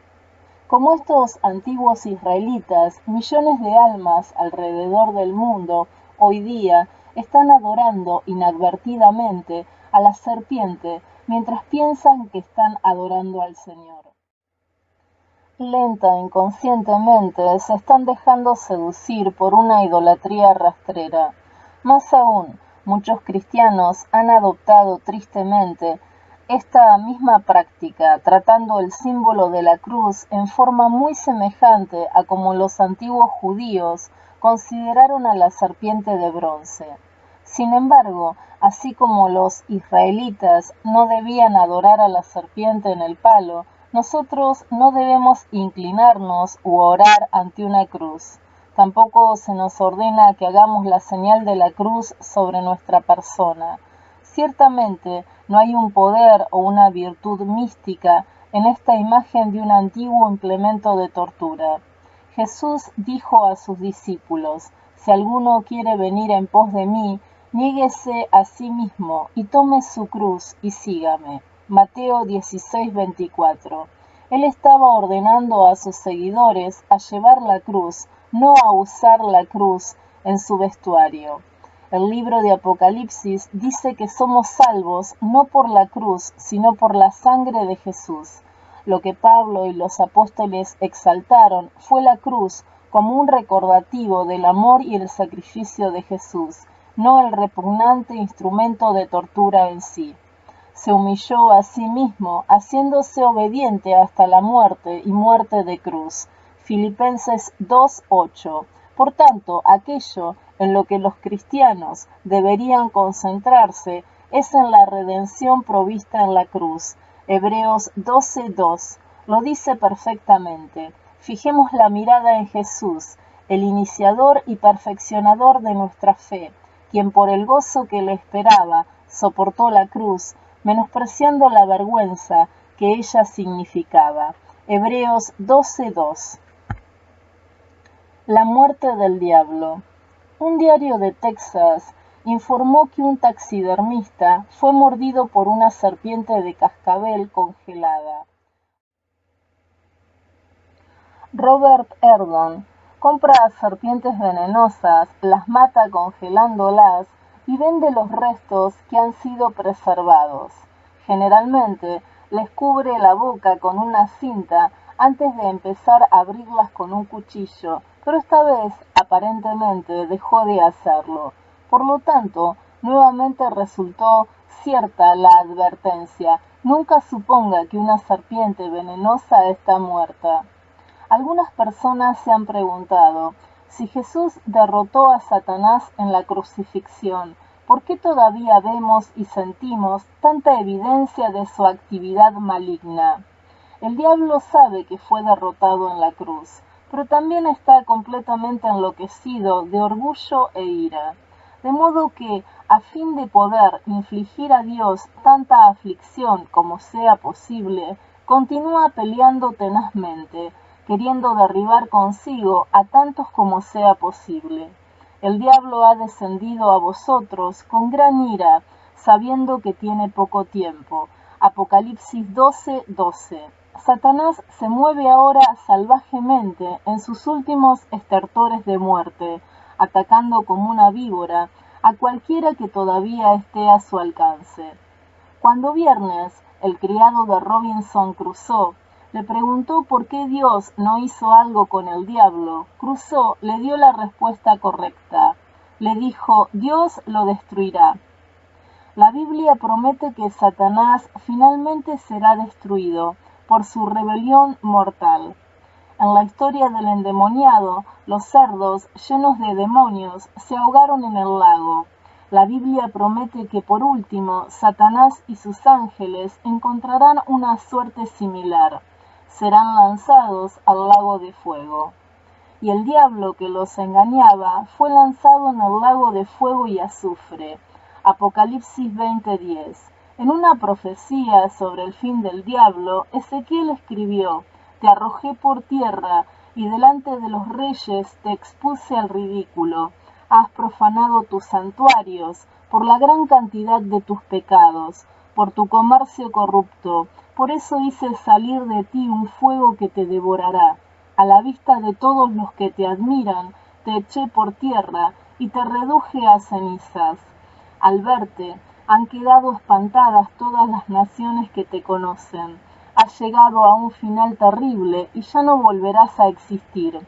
Como estos antiguos israelitas, millones de almas alrededor del mundo hoy día están adorando inadvertidamente a la serpiente mientras piensan que están adorando al Señor. Lenta e inconscientemente se están dejando seducir por una idolatría rastrera. Más aún, muchos cristianos han adoptado tristemente esta misma práctica, tratando el símbolo de la cruz en forma muy semejante a como los antiguos judíos consideraron a la serpiente de bronce. Sin embargo, así como los israelitas no debían adorar a la serpiente en el palo, nosotros no debemos inclinarnos u orar ante una cruz. Tampoco se nos ordena que hagamos la señal de la cruz sobre nuestra persona. Ciertamente No hay un poder o una virtud mística en esta imagen de un antiguo implemento de tortura. Jesús dijo a sus discípulos: si alguno quiere venir en pos de mí, niéguese a sí mismo y tome su cruz y sígame. Mateo 16:24. Él estaba ordenando a sus seguidores a llevar la cruz, no a usar la cruz en su vestuario. El libro de Apocalipsis dice que somos salvos no por la cruz, sino por la sangre de Jesús. Lo que Pablo y los apóstoles exaltaron fue la cruz como un recordativo del amor y el sacrificio de Jesús, no el repugnante instrumento de tortura en sí. Se humilló a sí mismo, haciéndose obediente hasta la muerte y muerte de cruz. Filipenses 2:8. Por tanto, aquello en lo que los cristianos deberían concentrarse es en la redención provista en la cruz. Hebreos 12:2 lo dice perfectamente. Fijemos la mirada en Jesús, el iniciador y perfeccionador de nuestra fe, quien por el gozo que le esperaba soportó la cruz, menospreciando la vergüenza que ella significaba. Hebreos 12:2. La muerte del diablo. Un diario de Texas informó que un taxidermista fue mordido por una serpiente de cascabel congelada. Robert Erdon compra serpientes venenosas, las mata congelándolas y vende los restos que han sido preservados. Generalmente les cubre la boca con una cinta antes de empezar a abrirlas con un cuchillo, pero esta vez aparentemente dejó de hacerlo. Por lo tanto, nuevamente resultó cierta la advertencia: nunca suponga que una serpiente venenosa está muerta. Algunas personas se han preguntado: si Jesús derrotó a Satanás en la crucifixión, ¿por qué todavía vemos y sentimos tanta evidencia de su actividad maligna? El diablo sabe que fue derrotado en la cruz, pero también está completamente enloquecido de orgullo e ira. De modo que, a fin de poder infligir a Dios tanta aflicción como sea posible, continúa peleando tenazmente, queriendo derribar consigo a tantos como sea posible. El diablo ha descendido a vosotros con gran ira, sabiendo que tiene poco tiempo. Apocalipsis 12:12. Satanás se mueve ahora salvajemente en sus últimos estertores de muerte, atacando como una víbora a cualquiera que todavía esté a su alcance. Cuando Viernes, el criado de Robinson Crusoe, le preguntó por qué Dios no hizo algo con el diablo, Crusoe le dio la respuesta correcta. Le dijo: Dios lo destruirá. La Biblia promete que Satanás finalmente será destruido por su rebelión mortal. En la historia del endemoniado, los cerdos llenos de demonios se ahogaron en el lago. La Biblia promete que por último Satanás y sus ángeles encontrarán una suerte similar. Serán lanzados al lago de fuego. Y el diablo que los engañaba fue lanzado en el lago de fuego y azufre. Apocalipsis 20:10. En una profecía sobre el fin del diablo, Ezequiel escribió: te arrojé por tierra, y delante de los reyes te expuse al ridículo. Has profanado tus santuarios por la gran cantidad de tus pecados, por tu comercio corrupto. Por eso hice salir de ti un fuego que te devorará. A la vista de todos los que te admiran, te eché por tierra y te reduje a cenizas. Al verte, han quedado espantadas todas las naciones que te conocen. Has llegado a un final terrible y ya no volverás a existir.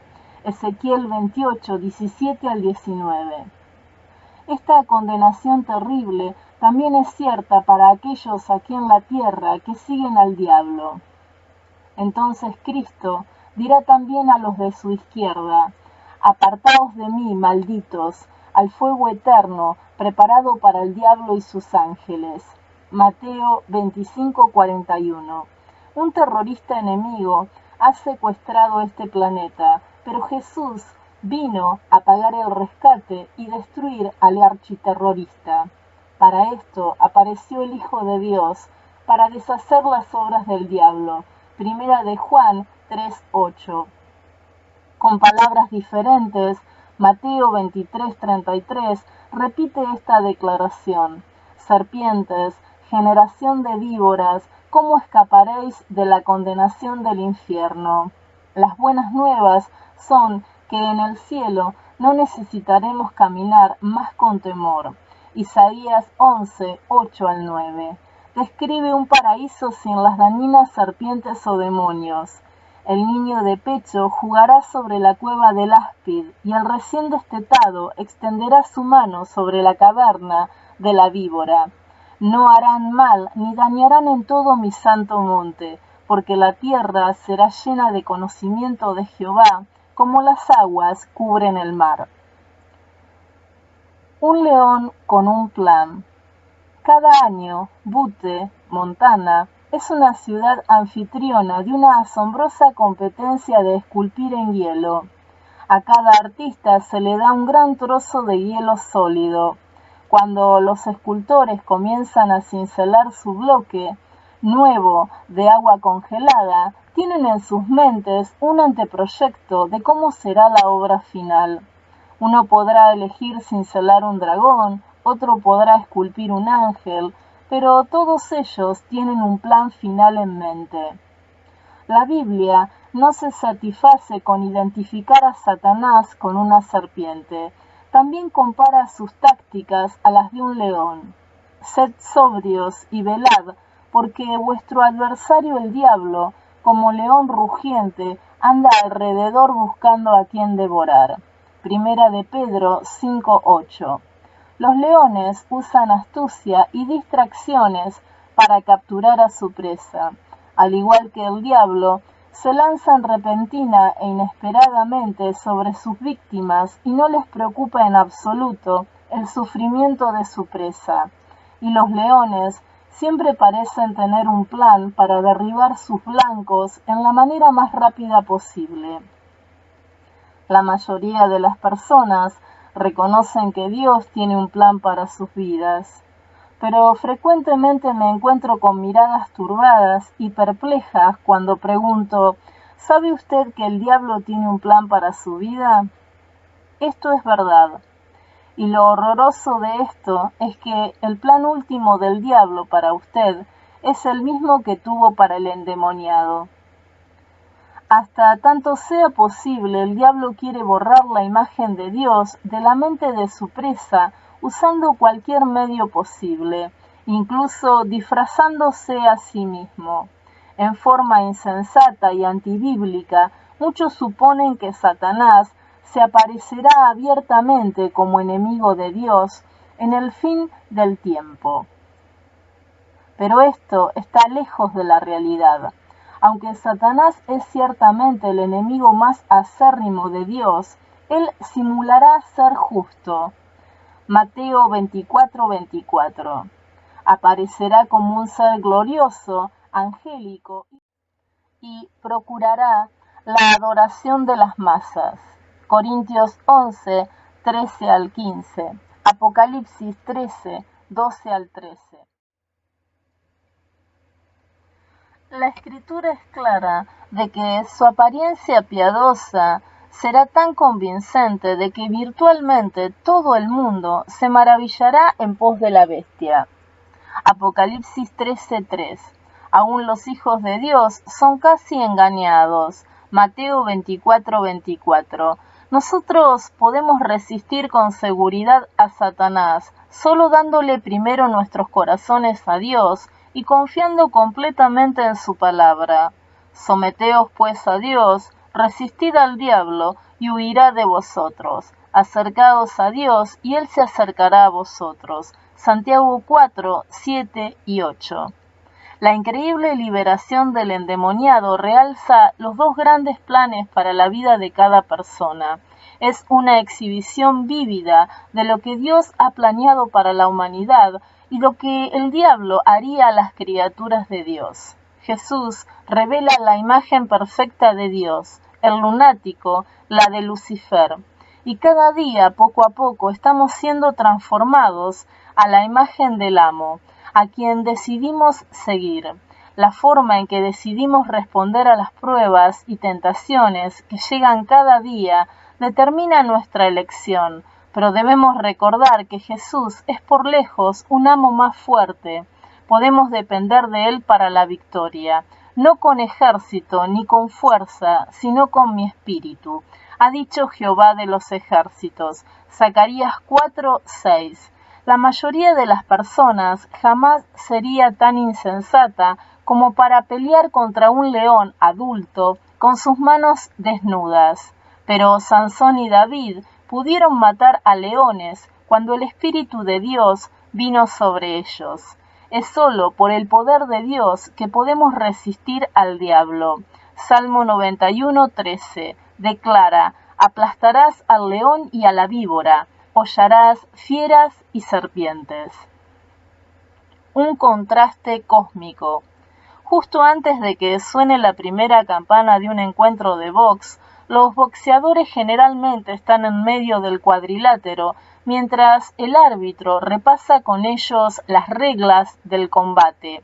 Ezequiel 28, 17 al 19. Esta condenación terrible también es cierta para aquellos aquí en la tierra que siguen al diablo. Entonces Cristo dirá también a los de su izquierda: apartaos de mí, malditos, al fuego eterno preparado para el diablo y sus ángeles. Mateo 25:41. Un terrorista enemigo ha secuestrado este planeta, pero Jesús vino a pagar el rescate y destruir al architerrorista. Para esto apareció el Hijo de Dios, para deshacer las obras del diablo. Primera de Juan 3:8. Con palabras diferentes, Mateo 23:33 repite esta declaración: serpientes, generación de víboras, ¿cómo escaparéis de la condenación del infierno? Las buenas nuevas son que en el cielo no necesitaremos caminar más con temor. Isaías 11:8-9 describe un paraíso sin las dañinas serpientes o demonios. El niño de pecho jugará sobre la cueva del áspid, y el recién destetado extenderá su mano sobre la caverna de la víbora. No harán mal ni dañarán en todo mi santo monte, porque la tierra será llena de conocimiento de Jehová, como las aguas cubren el mar. Un león con un plan. Cada año, Butte, Montana, es una ciudad anfitriona de una asombrosa competencia de esculpir en hielo. A cada artista se le da un gran trozo de hielo sólido. Cuando los escultores comienzan a cincelar su bloque nuevo de agua congelada, tienen en sus mentes un anteproyecto de cómo será la obra final. Uno podrá elegir cincelar un dragón, otro podrá esculpir un ángel, pero todos ellos tienen un plan final en mente. La Biblia no se satisface con identificar a Satanás con una serpiente, también compara sus tácticas a las de un león. Sed sobrios y velad, porque vuestro adversario el diablo, como león rugiente, anda alrededor buscando a quien devorar. Primera de Pedro 5:8. Los leones usan astucia y distracciones para capturar a su presa. Al igual que el diablo, se lanzan repentina e inesperadamente sobre sus víctimas y no les preocupa en absoluto el sufrimiento de su presa. Y los leones siempre parecen tener un plan para derribar sus blancos en la manera más rápida posible. La mayoría de las personas reconocen que Dios tiene un plan para sus vidas, pero frecuentemente me encuentro con miradas turbadas y perplejas cuando pregunto: ¿sabe usted que el diablo tiene un plan para su vida? Esto es verdad, y lo horroroso de esto es que el plan último del diablo para usted es el mismo que tuvo para el endemoniado. Hasta tanto sea posible, el diablo quiere borrar la imagen de Dios de la mente de su presa usando cualquier medio posible, incluso disfrazándose a sí mismo. En forma insensata y antibíblica, muchos suponen que Satanás se aparecerá abiertamente como enemigo de Dios en el fin del tiempo. Pero esto está lejos de la realidad. Aunque Satanás es ciertamente el enemigo más acérrimo de Dios, él simulará ser justo. Mateo 24:24. Aparecerá como un ser glorioso, angélico, y procurará la adoración de las masas. Corintios 11, 13-15. Apocalipsis 13, 12-13. La escritura es clara de que su apariencia piadosa será tan convincente de que virtualmente todo el mundo se maravillará en pos de la bestia. Apocalipsis 13:3. Aún los hijos de Dios son casi engañados. Mateo 24:24. Nosotros podemos resistir con seguridad a Satanás solo dándole primero nuestros corazones a Dios y confiando completamente en su palabra. Someteos pues a Dios, resistid al diablo y huirá de vosotros. Acercaos a Dios y él se acercará a vosotros. Santiago 4, 7 y 8. La increíble liberación del endemoniado realza los dos grandes planes para la vida de cada persona. Es una exhibición vívida de lo que Dios ha planeado para la humanidad y lo que el diablo haría a las criaturas de Dios. Jesús revela la imagen perfecta de Dios, el lunático, la de Lucifer, y cada día, poco a poco, estamos siendo transformados a la imagen del amo, a quien decidimos seguir. La forma en que decidimos responder a las pruebas y tentaciones que llegan cada día determina nuestra elección, pero debemos recordar que Jesús es por lejos un amo más fuerte. Podemos depender de Él para la victoria, no con ejército ni con fuerza, sino con mi espíritu, ha dicho Jehová de los ejércitos. Zacarías 4:6. La mayoría de las personas jamás sería tan insensata como para pelear contra un león adulto con sus manos desnudas. Pero Sansón y David pudieron matar a leones cuando el Espíritu de Dios vino sobre ellos. Es solo por el poder de Dios que podemos resistir al diablo. Salmo 91:13 declara: aplastarás al león y a la víbora, hollarás fieras y serpientes. Un contraste cósmico. Justo antes de que suene la primera campana de un encuentro de box, los boxeadores generalmente están en medio del cuadrilátero, mientras el árbitro repasa con ellos las reglas del combate.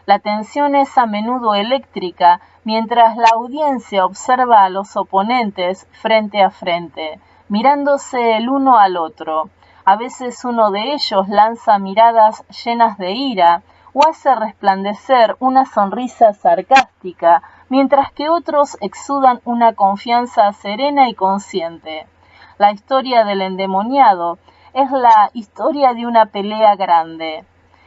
La tensión es a menudo eléctrica, mientras la audiencia observa a los oponentes frente a frente, mirándose el uno al otro. A veces uno de ellos lanza miradas llenas de ira o hace resplandecer una sonrisa sarcástica, mientras que otros exudan una confianza serena y consciente. La historia del endemoniado es la historia de una pelea grande.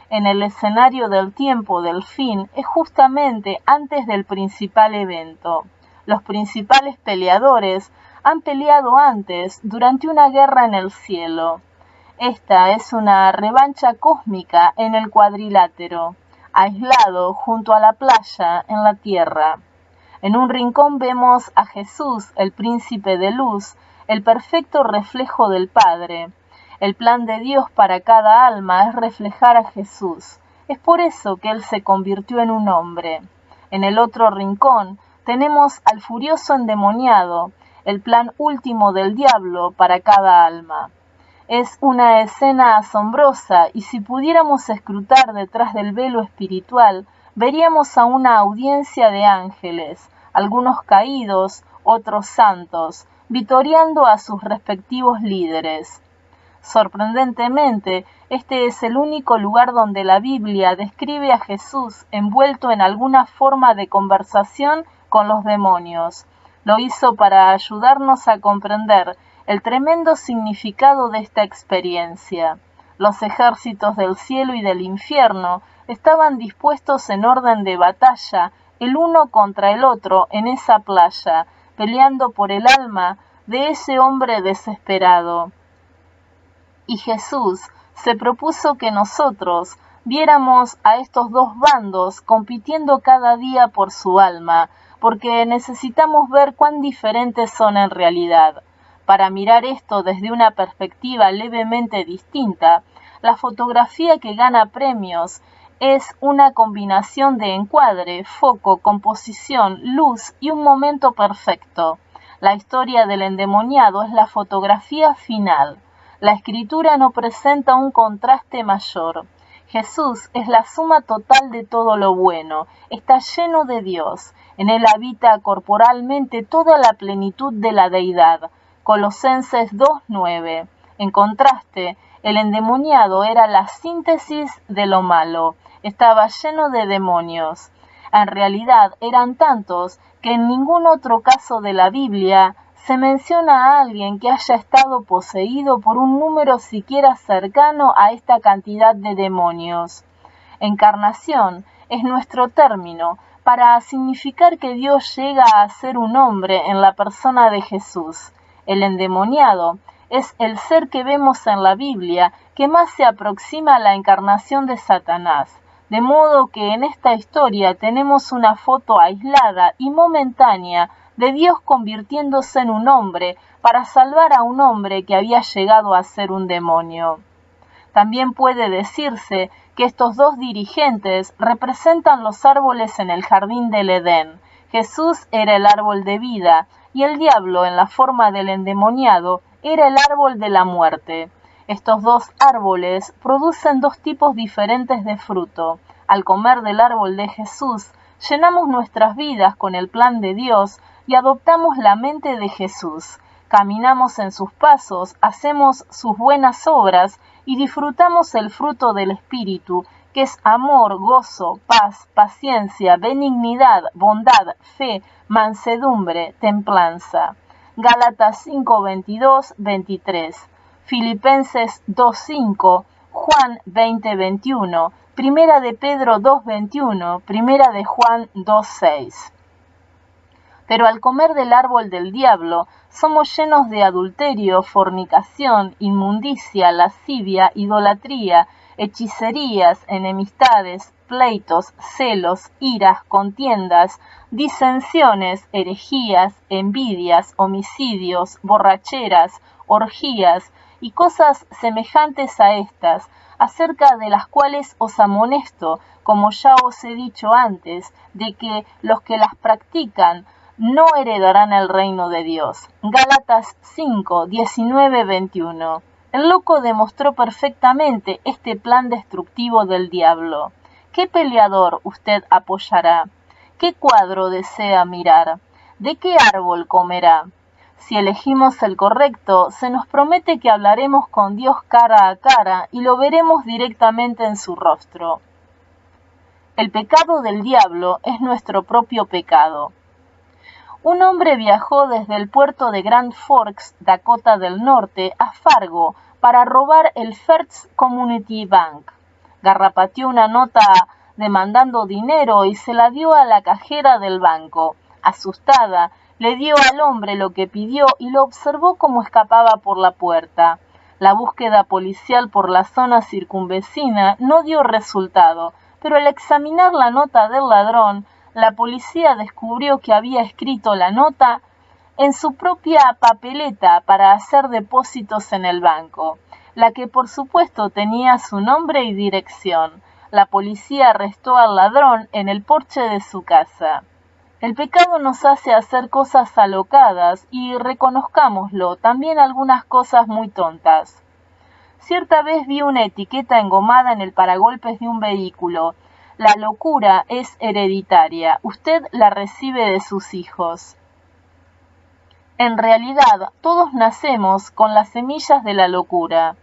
En el escenario del tiempo del fin es justamente antes del principal evento. Los principales peleadores han peleado antes durante una guerra en el cielo. Esta es una revancha cósmica en el cuadrilátero, aislado junto a la playa en la tierra. En un rincón vemos a Jesús, el príncipe de luz, el perfecto reflejo del Padre. El plan de Dios para cada alma es reflejar a Jesús. Es por eso que Él se convirtió en un hombre. En el otro rincón tenemos al furioso endemoniado, el plan último del diablo para cada alma. Es una escena asombrosa y si pudiéramos escrutar detrás del velo espiritual, veríamos a una audiencia de ángeles, algunos caídos, otros santos, vitoreando a sus respectivos líderes. Sorprendentemente, este es el único lugar donde la Biblia describe a Jesús envuelto en alguna forma de conversación con los demonios. Lo hizo para ayudarnos a comprender el tremendo significado de esta experiencia. Los ejércitos del cielo y del infierno estaban dispuestos en orden de batalla, el uno contra el otro en esa playa, peleando por el alma de ese hombre desesperado. Y Jesús se propuso que nosotros viéramos a estos dos bandos compitiendo cada día por su alma, porque necesitamos ver cuán diferentes son en realidad. Para mirar esto desde una perspectiva levemente distinta, la fotografía que gana premios es una combinación de encuadre, foco, composición, luz y un momento perfecto. La historia del endemoniado es la fotografía final. La escritura no presenta un contraste mayor. Jesús es la suma total de todo lo bueno, está lleno de Dios. En él habita corporalmente toda la plenitud de la deidad. Colosenses 2:9. En contraste, el endemoniado era la síntesis de lo malo, estaba lleno de demonios. En realidad eran tantos que en ningún otro caso de la Biblia se menciona a alguien que haya estado poseído por un número siquiera cercano a esta cantidad de demonios. Encarnación es nuestro término para significar que Dios llega a ser un hombre en la persona de Jesús. El endemoniado es el ser que vemos en la Biblia que más se aproxima a la encarnación de Satanás, de modo que en esta historia tenemos una foto aislada y momentánea de Dios convirtiéndose en un hombre para salvar a un hombre que había llegado a ser un demonio. También puede decirse que estos dos dirigentes representan los árboles en el jardín del Edén. Jesús era el árbol de vida y el diablo, en la forma del endemoniado, era el árbol de la muerte. Estos dos árboles producen dos tipos diferentes de fruto. Al comer del árbol de Jesús, llenamos nuestras vidas con el plan de Dios y adoptamos la mente de Jesús. Caminamos en sus pasos, hacemos sus buenas obras y disfrutamos el fruto del Espíritu, que es amor, gozo, paz, paciencia, benignidad, bondad, fe, mansedumbre, templanza. Gálatas 5, 22, 23. Filipenses 2:5, Juan 20:21, Primera de Pedro 2:21, Primera de Juan 2:6. Pero al comer del árbol del diablo, somos llenos de adulterio, fornicación, inmundicia, lascivia, idolatría, hechicerías, enemistades, pleitos, celos, iras, contiendas, disensiones, herejías, envidias, homicidios, borracheras, orgías, y cosas semejantes a estas, acerca de las cuales os amonesto, como ya os he dicho antes, de que los que las practican no heredarán el reino de Dios. Gálatas 5, 19, 21. El loco demostró perfectamente este plan destructivo del diablo. ¿Qué peleador usted apoyará? ¿Qué cuadro desea mirar? ¿De qué árbol comerá? Si elegimos el correcto, se nos promete que hablaremos con Dios cara a cara y lo veremos directamente en su rostro. El pecado del diablo es nuestro propio pecado. Un hombre viajó desde el puerto de Grand Forks, Dakota del Norte, a Fargo para robar el First Community Bank. Garrapateó una nota demandando dinero y se la dio a la cajera del banco. Asustada, le dio al hombre lo que pidió y lo observó cómo escapaba por la puerta. La búsqueda policial por la zona circunvecina no dio resultado, pero al examinar la nota del ladrón, la policía descubrió que había escrito la nota en su propia papeleta para hacer depósitos en el banco, la que por supuesto tenía su nombre y dirección. La policía arrestó al ladrón en el porche de su casa. El pecado nos hace hacer cosas alocadas y, reconozcámoslo, también algunas cosas muy tontas. Cierta vez vi una etiqueta engomada en el paragolpes de un vehículo. La locura es hereditaria. Usted la recibe de sus hijos. En realidad, todos nacemos con las semillas de la locura.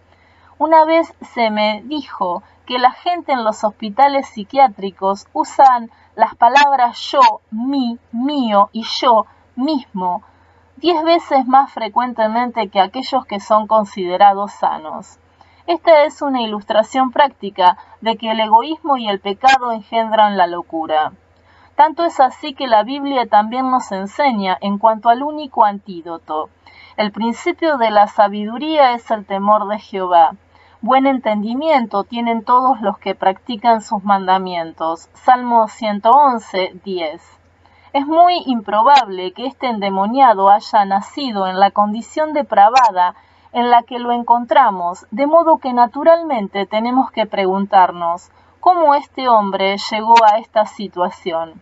Una vez se me dijo que la gente en los hospitales psiquiátricos usan las palabras yo, mí, mío y yo mismo 10 veces más frecuentemente que aquellos que son considerados sanos. Esta es una ilustración práctica de que el egoísmo y el pecado engendran la locura. Tanto es así que la Biblia también nos enseña en cuanto al único antídoto. El principio de la sabiduría es el temor de Jehová. Buen entendimiento tienen todos los que practican sus mandamientos. Salmo 111, 10. Es muy improbable que este endemoniado haya nacido en la condición depravada en la que lo encontramos, de modo que naturalmente tenemos que preguntarnos, ¿cómo este hombre llegó a esta situación?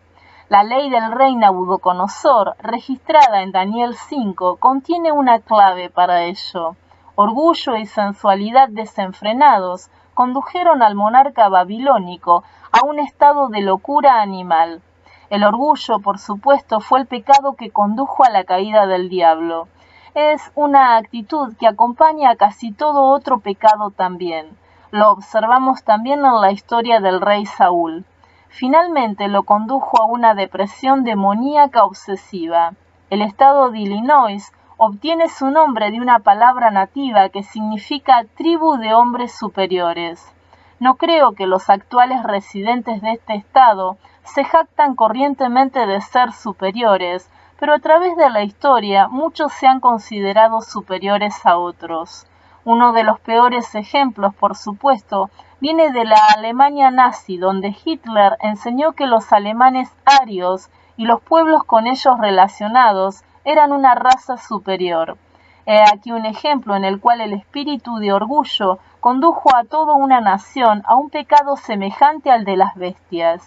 La ley del rey Nabucodonosor, registrada en Daniel 5, contiene una clave para ello. Orgullo y sensualidad desenfrenados condujeron al monarca babilónico a un estado de locura animal. El orgullo, por supuesto, fue el pecado que condujo a la caída del diablo. Es una actitud que acompaña a casi todo otro pecado también. Lo observamos también en la historia del rey Saúl. Finalmente lo condujo a una depresión demoníaca obsesiva. El estado de Illinois obtiene su nombre de una palabra nativa que significa tribu de hombres superiores. No creo que los actuales residentes de este estado se jactan corrientemente de ser superiores, pero a través de la historia muchos se han considerado superiores a otros. Uno de los peores ejemplos, por supuesto, viene de la Alemania nazi, donde Hitler enseñó que los alemanes arios y los pueblos con ellos relacionados eran una raza superior. He aquí un ejemplo en el cual el espíritu de orgullo condujo a toda una nación a un pecado semejante al de las bestias.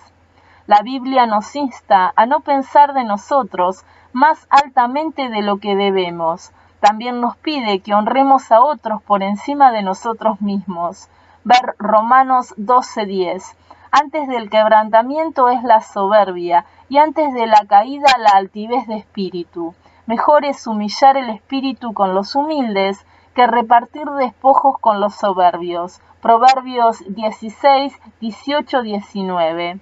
La Biblia nos insta a no pensar de nosotros más altamente de lo que debemos. también nos pide que honremos a otros por encima de nosotros mismos. Ver Romanos 12:10. Antes del quebrantamiento es la soberbia, y antes de la caída la altivez de espíritu. Mejor es humillar el espíritu con los humildes que repartir despojos con los soberbios. Proverbios 16, 18, 19.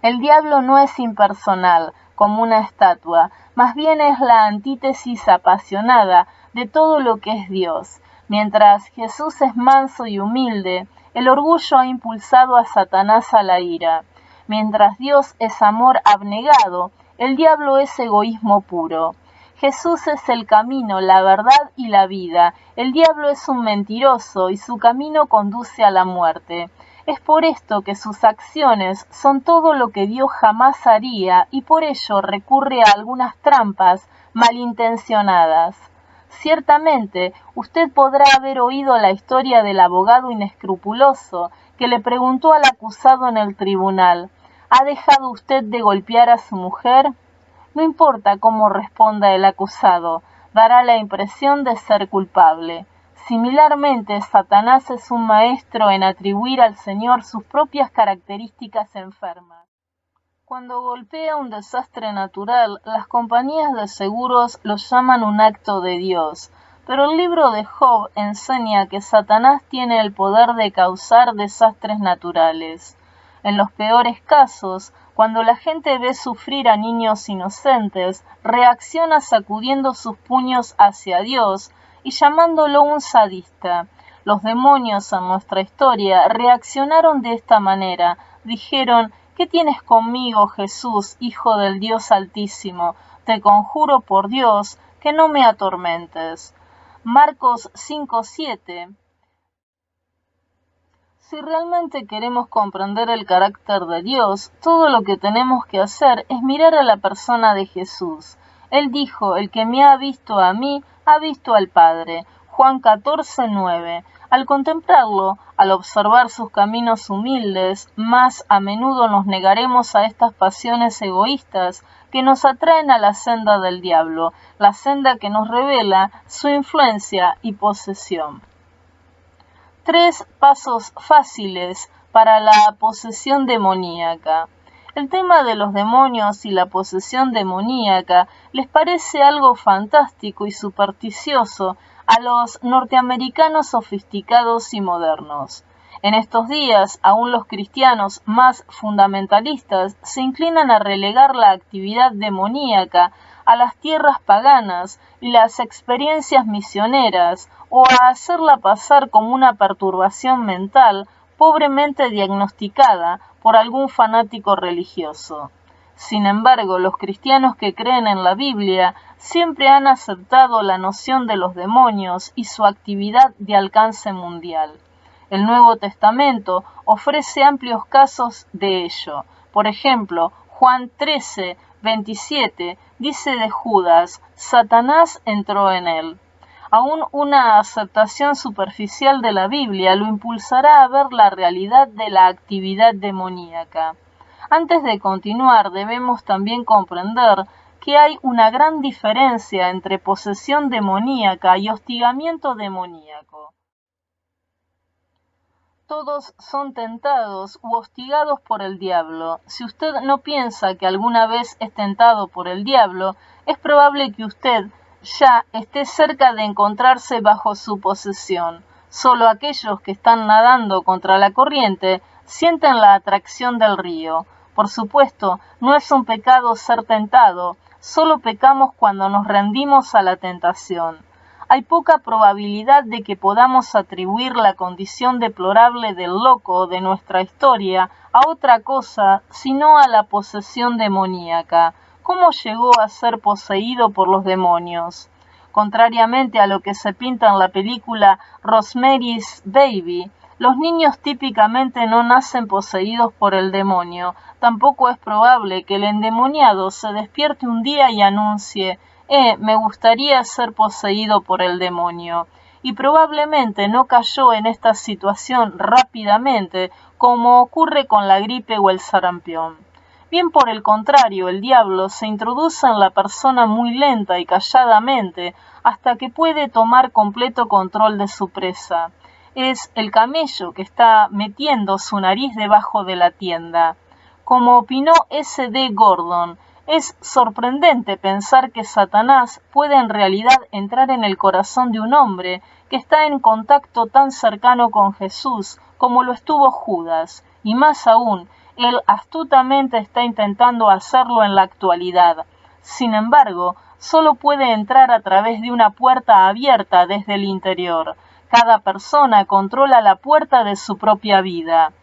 El diablo no es impersonal, como una estatua, más bien es la antítesis apasionada de todo lo que es Dios. Mientras Jesús es manso y humilde, el orgullo ha impulsado a Satanás a la ira. Mientras Dios es amor abnegado, el diablo es egoísmo puro. Jesús es el camino, la verdad y la vida. El diablo es un mentiroso y su camino conduce a la muerte. Es por esto que sus acciones son todo lo que Dios jamás haría y por ello recurre a algunas trampas malintencionadas. Ciertamente, usted podrá haber oído la historia del abogado inescrupuloso que le preguntó al acusado en el tribunal: ¿ha dejado usted de golpear a su mujer? No importa cómo responda el acusado, dará la impresión de ser culpable. Similarmente, Satanás es un maestro en atribuir al Señor sus propias características enfermas. Cuando golpea un desastre natural, las compañías de seguros lo llaman un acto de Dios, pero el libro de Job enseña que Satanás tiene el poder de causar desastres naturales. En los peores casos, cuando la gente ve sufrir a niños inocentes, reacciona sacudiendo sus puños hacia Dios y llamándolo un sadista. Los demonios en nuestra historia reaccionaron de esta manera. Dijeron: ¿qué tienes conmigo, Jesús, Hijo del Dios Altísimo? Te conjuro por Dios que no me atormentes. Marcos 5:7. Si realmente queremos comprender el carácter de Dios, todo lo que tenemos que hacer es mirar a la persona de Jesús. Él dijo: el que me ha visto a mí, ha visto al Padre. Juan 14:9. Al contemplarlo, al observar sus caminos humildes, más a menudo nos negaremos a estas pasiones egoístas que nos atraen a la senda del diablo, la senda que nos revela su influencia y posesión. 3 pasos fáciles para la posesión demoníaca. El tema de los demonios y la posesión demoníaca les parece algo fantástico y supersticioso a los norteamericanos sofisticados y modernos. En estos días, aún los cristianos más fundamentalistas se inclinan a relegar la actividad demoníaca a las tierras paganas y las experiencias misioneras, o a hacerla pasar como una perturbación mental pobremente diagnosticada por algún fanático religioso. Sin embargo, los cristianos que creen en la Biblia siempre han aceptado la noción de los demonios y su actividad de alcance mundial. El Nuevo Testamento ofrece amplios casos de ello. Por ejemplo, Juan 13:27 dice de Judas: Satanás entró en él. Aún una aceptación superficial de la Biblia lo impulsará a ver la realidad de la actividad demoníaca. Antes de continuar, debemos también comprender que hay una gran diferencia entre posesión demoníaca y hostigamiento demoníaco. Todos son tentados u hostigados por el diablo. Si usted no piensa que alguna vez es tentado por el diablo, es probable que usted ya esté cerca de encontrarse bajo su posesión. Solo aquellos que están nadando contra la corriente sienten la atracción del río. Por supuesto, no es un pecado ser tentado, solo pecamos cuando nos rendimos a la tentación. Hay poca probabilidad de que podamos atribuir la condición deplorable del loco de nuestra historia a otra cosa sino a la posesión demoníaca. ¿Cómo llegó a ser poseído por los demonios? Contrariamente a lo que se pinta en la película Rosemary's Baby, los niños típicamente no nacen poseídos por el demonio. Tampoco es probable que el endemoniado se despierte un día y anuncie: me gustaría ser poseído por el demonio. Y probablemente no cayó en esta situación rápidamente, como ocurre con la gripe o el sarampión. Bien por el contrario, el diablo se introduce en la persona muy lenta y calladamente hasta que puede tomar completo control de su presa. Es el camello que está metiendo su nariz debajo de la tienda. Como opinó S. D. Gordon, es sorprendente pensar que Satanás puede en realidad entrar en el corazón de un hombre que está en contacto tan cercano con Jesús como lo estuvo Judas, y más aún, él astutamente está intentando hacerlo en la actualidad. Sin embargo, solo puede entrar a través de una puerta abierta desde el interior. Cada persona controla la puerta de su propia vida.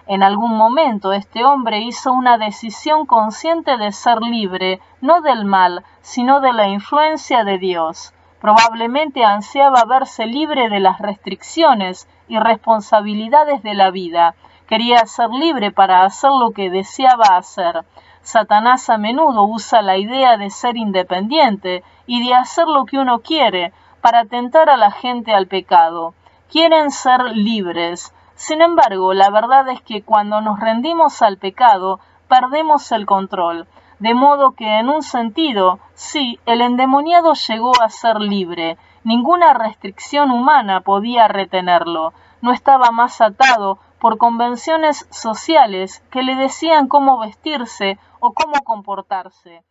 En algún momento este hombre hizo una decisión consciente de ser libre, no del mal, sino de la influencia de Dios. Probablemente ansiaba verse libre de las restricciones y responsabilidades de la vida. Quería ser libre para hacer lo que deseaba hacer. Satanás a menudo usa la idea de ser independiente y de hacer lo que uno quiere para tentar a la gente al pecado. Quieren ser libres. Sin embargo, la verdad es que cuando nos rendimos al pecado, perdemos el control. De modo que, en un sentido, sí, el endemoniado llegó a ser libre. Ninguna restricción humana podía retenerlo. No estaba más atado por convenciones sociales que le decían cómo vestirse o cómo comportarse.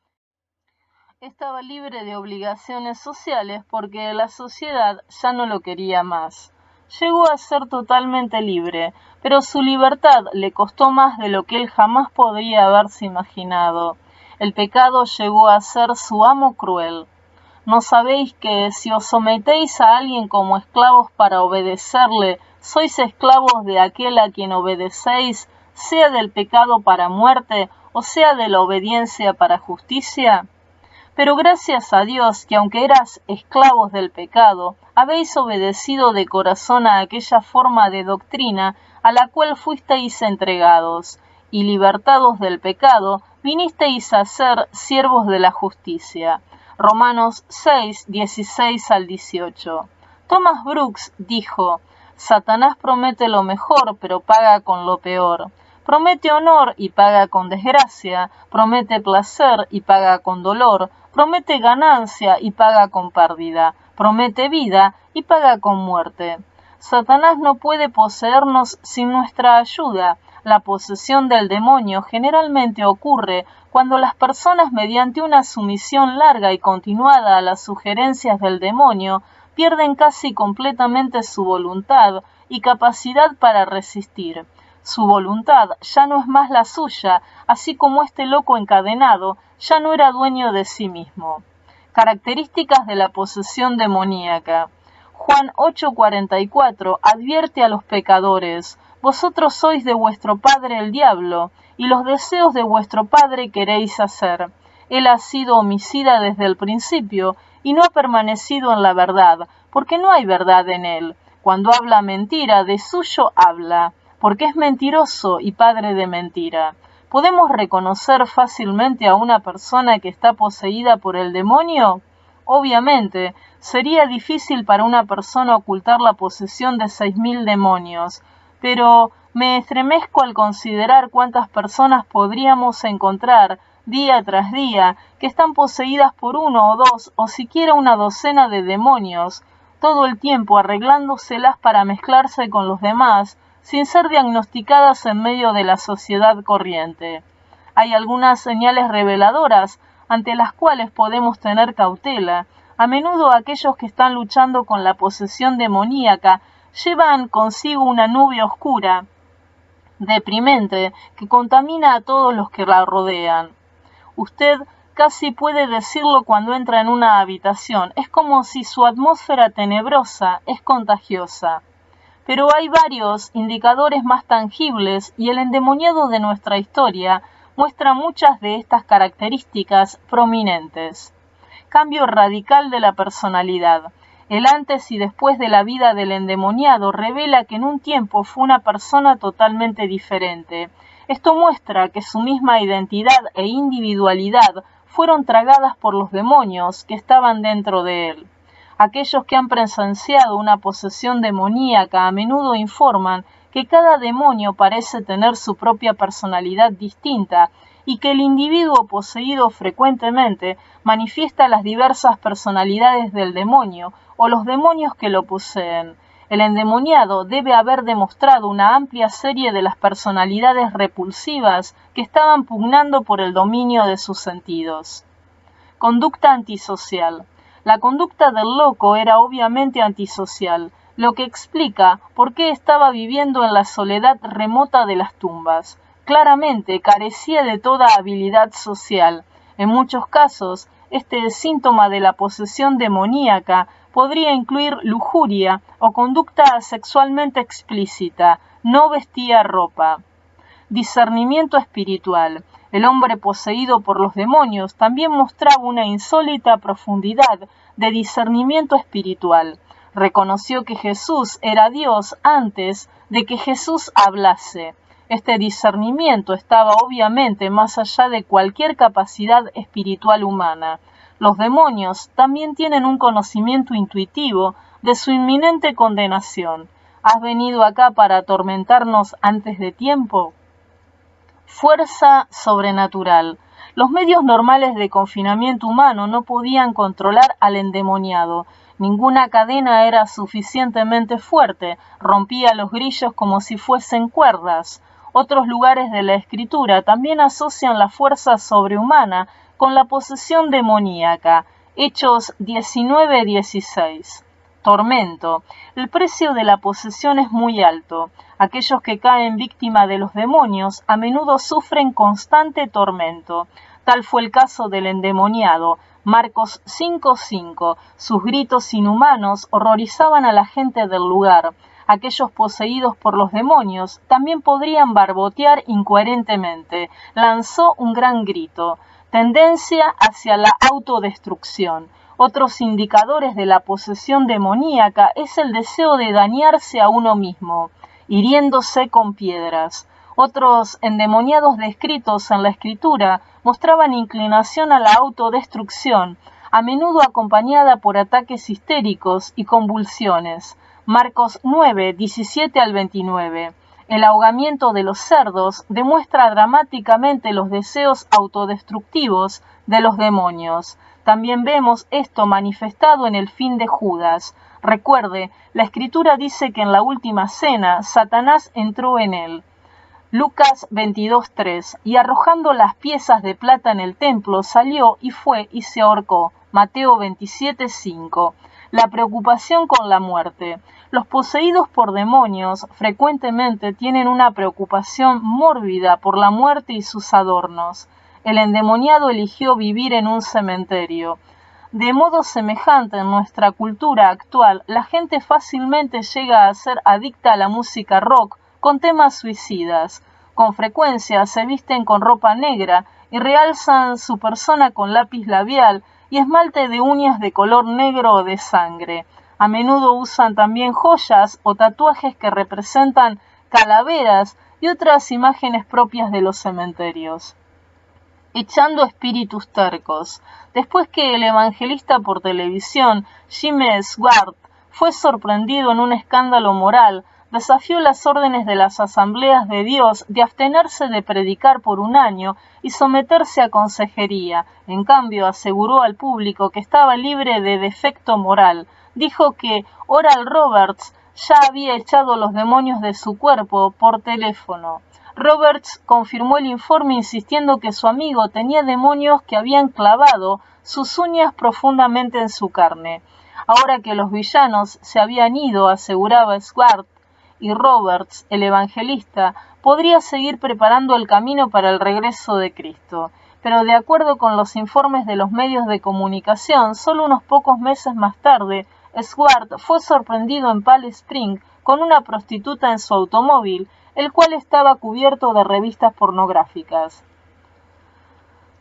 Estaba libre de obligaciones sociales porque la sociedad ya no lo quería más. Llegó a ser totalmente libre, pero su libertad le costó más de lo que él jamás podría haberse imaginado. El pecado llegó a ser su amo cruel. ¿No sabéis que si os sometéis a alguien como esclavos para obedecerle, sois esclavos de aquel a quien obedecéis, sea del pecado para muerte o sea de la obediencia para justicia? Pero gracias a Dios que aunque eras esclavos del pecado, habéis obedecido de corazón a aquella forma de doctrina a la cual fuisteis entregados, y libertados del pecado, vinisteis a ser siervos de la justicia. Romanos 6, 16 al 18. Thomas Brooks dijo: Satanás promete lo mejor, pero paga con lo peor. Promete honor y paga con desgracia, promete placer y paga con dolor, promete ganancia y paga con pérdida, promete vida y paga con muerte. Satanás no puede poseernos sin nuestra ayuda. La posesión del demonio generalmente ocurre cuando las personas, mediante una sumisión larga y continuada a las sugerencias del demonio, pierden casi completamente su voluntad y capacidad para resistir. Su voluntad ya no es más la suya, así como este loco encadenado ya no era dueño de sí mismo. Características de la posesión demoníaca. Juan 8:44 advierte a los pecadores: vosotros sois de vuestro padre el diablo, y los deseos de vuestro padre queréis hacer. Él ha sido homicida desde el principio, y no ha permanecido en la verdad, porque no hay verdad en él. Cuando habla mentira, de suyo habla, porque es mentiroso y padre de mentira. ¿Podemos reconocer fácilmente a una persona que está poseída por el demonio? Obviamente, sería difícil para una persona ocultar la posesión de 6.000 demonios, pero me estremezco al considerar cuántas personas podríamos encontrar día tras día que están poseídas por uno o dos o siquiera una docena de demonios, todo el tiempo arreglándoselas para mezclarse con los demás, sin ser diagnosticadas en medio de la sociedad corriente. Hay algunas señales reveladoras ante las cuales podemos tener cautela. A menudo aquellos que están luchando con la posesión demoníaca llevan consigo una nube oscura, deprimente, que contamina a todos los que la rodean. Usted casi puede decirlo cuando entra en una habitación. Es como si su atmósfera tenebrosa es contagiosa. Pero hay varios indicadores más tangibles y el endemoniado de nuestra historia muestra muchas de estas características prominentes. Cambio radical de la personalidad. El antes y después de la vida del endemoniado revela que en un tiempo fue una persona totalmente diferente. Esto muestra que su misma identidad e individualidad fueron tragadas por los demonios que estaban dentro de él. Aquellos que han presenciado una posesión demoníaca a menudo informan que cada demonio parece tener su propia personalidad distinta y que el individuo poseído frecuentemente manifiesta las diversas personalidades del demonio o los demonios que lo poseen. El endemoniado debe haber demostrado una amplia serie de las personalidades repulsivas que estaban pugnando por el dominio de sus sentidos. Conducta antisocial. La conducta del loco era obviamente antisocial, lo que explica por qué estaba viviendo en la soledad remota de las tumbas. Claramente carecía de toda habilidad social. En muchos casos, este síntoma de la posesión demoníaca podría incluir lujuria o conducta sexualmente explícita. No vestía ropa. Discernimiento espiritual. El hombre poseído por los demonios también mostraba una insólita profundidad de discernimiento espiritual. Reconoció que Jesús era Dios antes de que Jesús hablase. Este discernimiento estaba obviamente más allá de cualquier capacidad espiritual humana. Los demonios también tienen un conocimiento intuitivo de su inminente condenación. ¿Has venido acá para atormentarnos antes de tiempo? Fuerza sobrenatural. Los medios normales de confinamiento humano no podían controlar al endemoniado. Ninguna cadena era suficientemente fuerte, rompía los grillos como si fuesen cuerdas. Otros lugares de la escritura también asocian la fuerza sobrehumana con la posesión demoníaca. Hechos 19:16. Tormento. El precio de la posesión es muy alto. Aquellos que caen víctima de los demonios a menudo sufren constante tormento. Tal fue el caso del endemoniado. Marcos 5:5. Sus gritos inhumanos horrorizaban a la gente del lugar. Aquellos poseídos por los demonios también podrían barbotear incoherentemente. Lanzó un gran grito. Tendencia hacia la autodestrucción. Otros indicadores de la posesión demoníaca es el deseo de dañarse a uno mismo, hiriéndose con piedras. Otros endemoniados descritos en la escritura mostraban inclinación a la autodestrucción, a menudo acompañada por ataques histéricos y convulsiones. Marcos 9:17-29. El ahogamiento de los cerdos demuestra dramáticamente los deseos autodestructivos de los demonios. También vemos esto manifestado en el fin de Judas. Recuerde, la Escritura dice que en la última cena Satanás entró en él. Lucas 22:3. Y arrojando las piezas de plata en el templo, salió y fue y se ahorcó. Mateo 27:5. La preocupación con la muerte. Los poseídos por demonios frecuentemente tienen una preocupación mórbida por la muerte y sus adornos. El endemoniado eligió vivir en un cementerio. De modo semejante en nuestra cultura actual, la gente fácilmente llega a ser adicta a la música rock con temas suicidas. Con frecuencia se visten con ropa negra y realzan su persona con lápiz labial y esmalte de uñas de color negro o de sangre. A menudo usan también joyas o tatuajes que representan calaveras y otras imágenes propias de los cementerios. Echando espíritus tercos. Después que el evangelista por televisión, Jimmy Swaggart, fue sorprendido en un escándalo moral, desafió las órdenes de las asambleas de Dios de abstenerse de predicar por un año y someterse a consejería. En cambio, aseguró al público que estaba libre de defecto moral. Dijo que Oral Roberts ya había echado los demonios de su cuerpo por teléfono. Roberts confirmó el informe insistiendo que su amigo tenía demonios que habían clavado sus uñas profundamente en su carne. Ahora que los villanos se habían ido, aseguraba Swaggart, y Roberts, el evangelista, podría seguir preparando el camino para el regreso de Cristo. Pero de acuerdo con los informes de los medios de comunicación, solo unos pocos meses más tarde, Swaggart fue sorprendido en Palm Springs con una prostituta en su automóvil, el cual estaba cubierto de revistas pornográficas.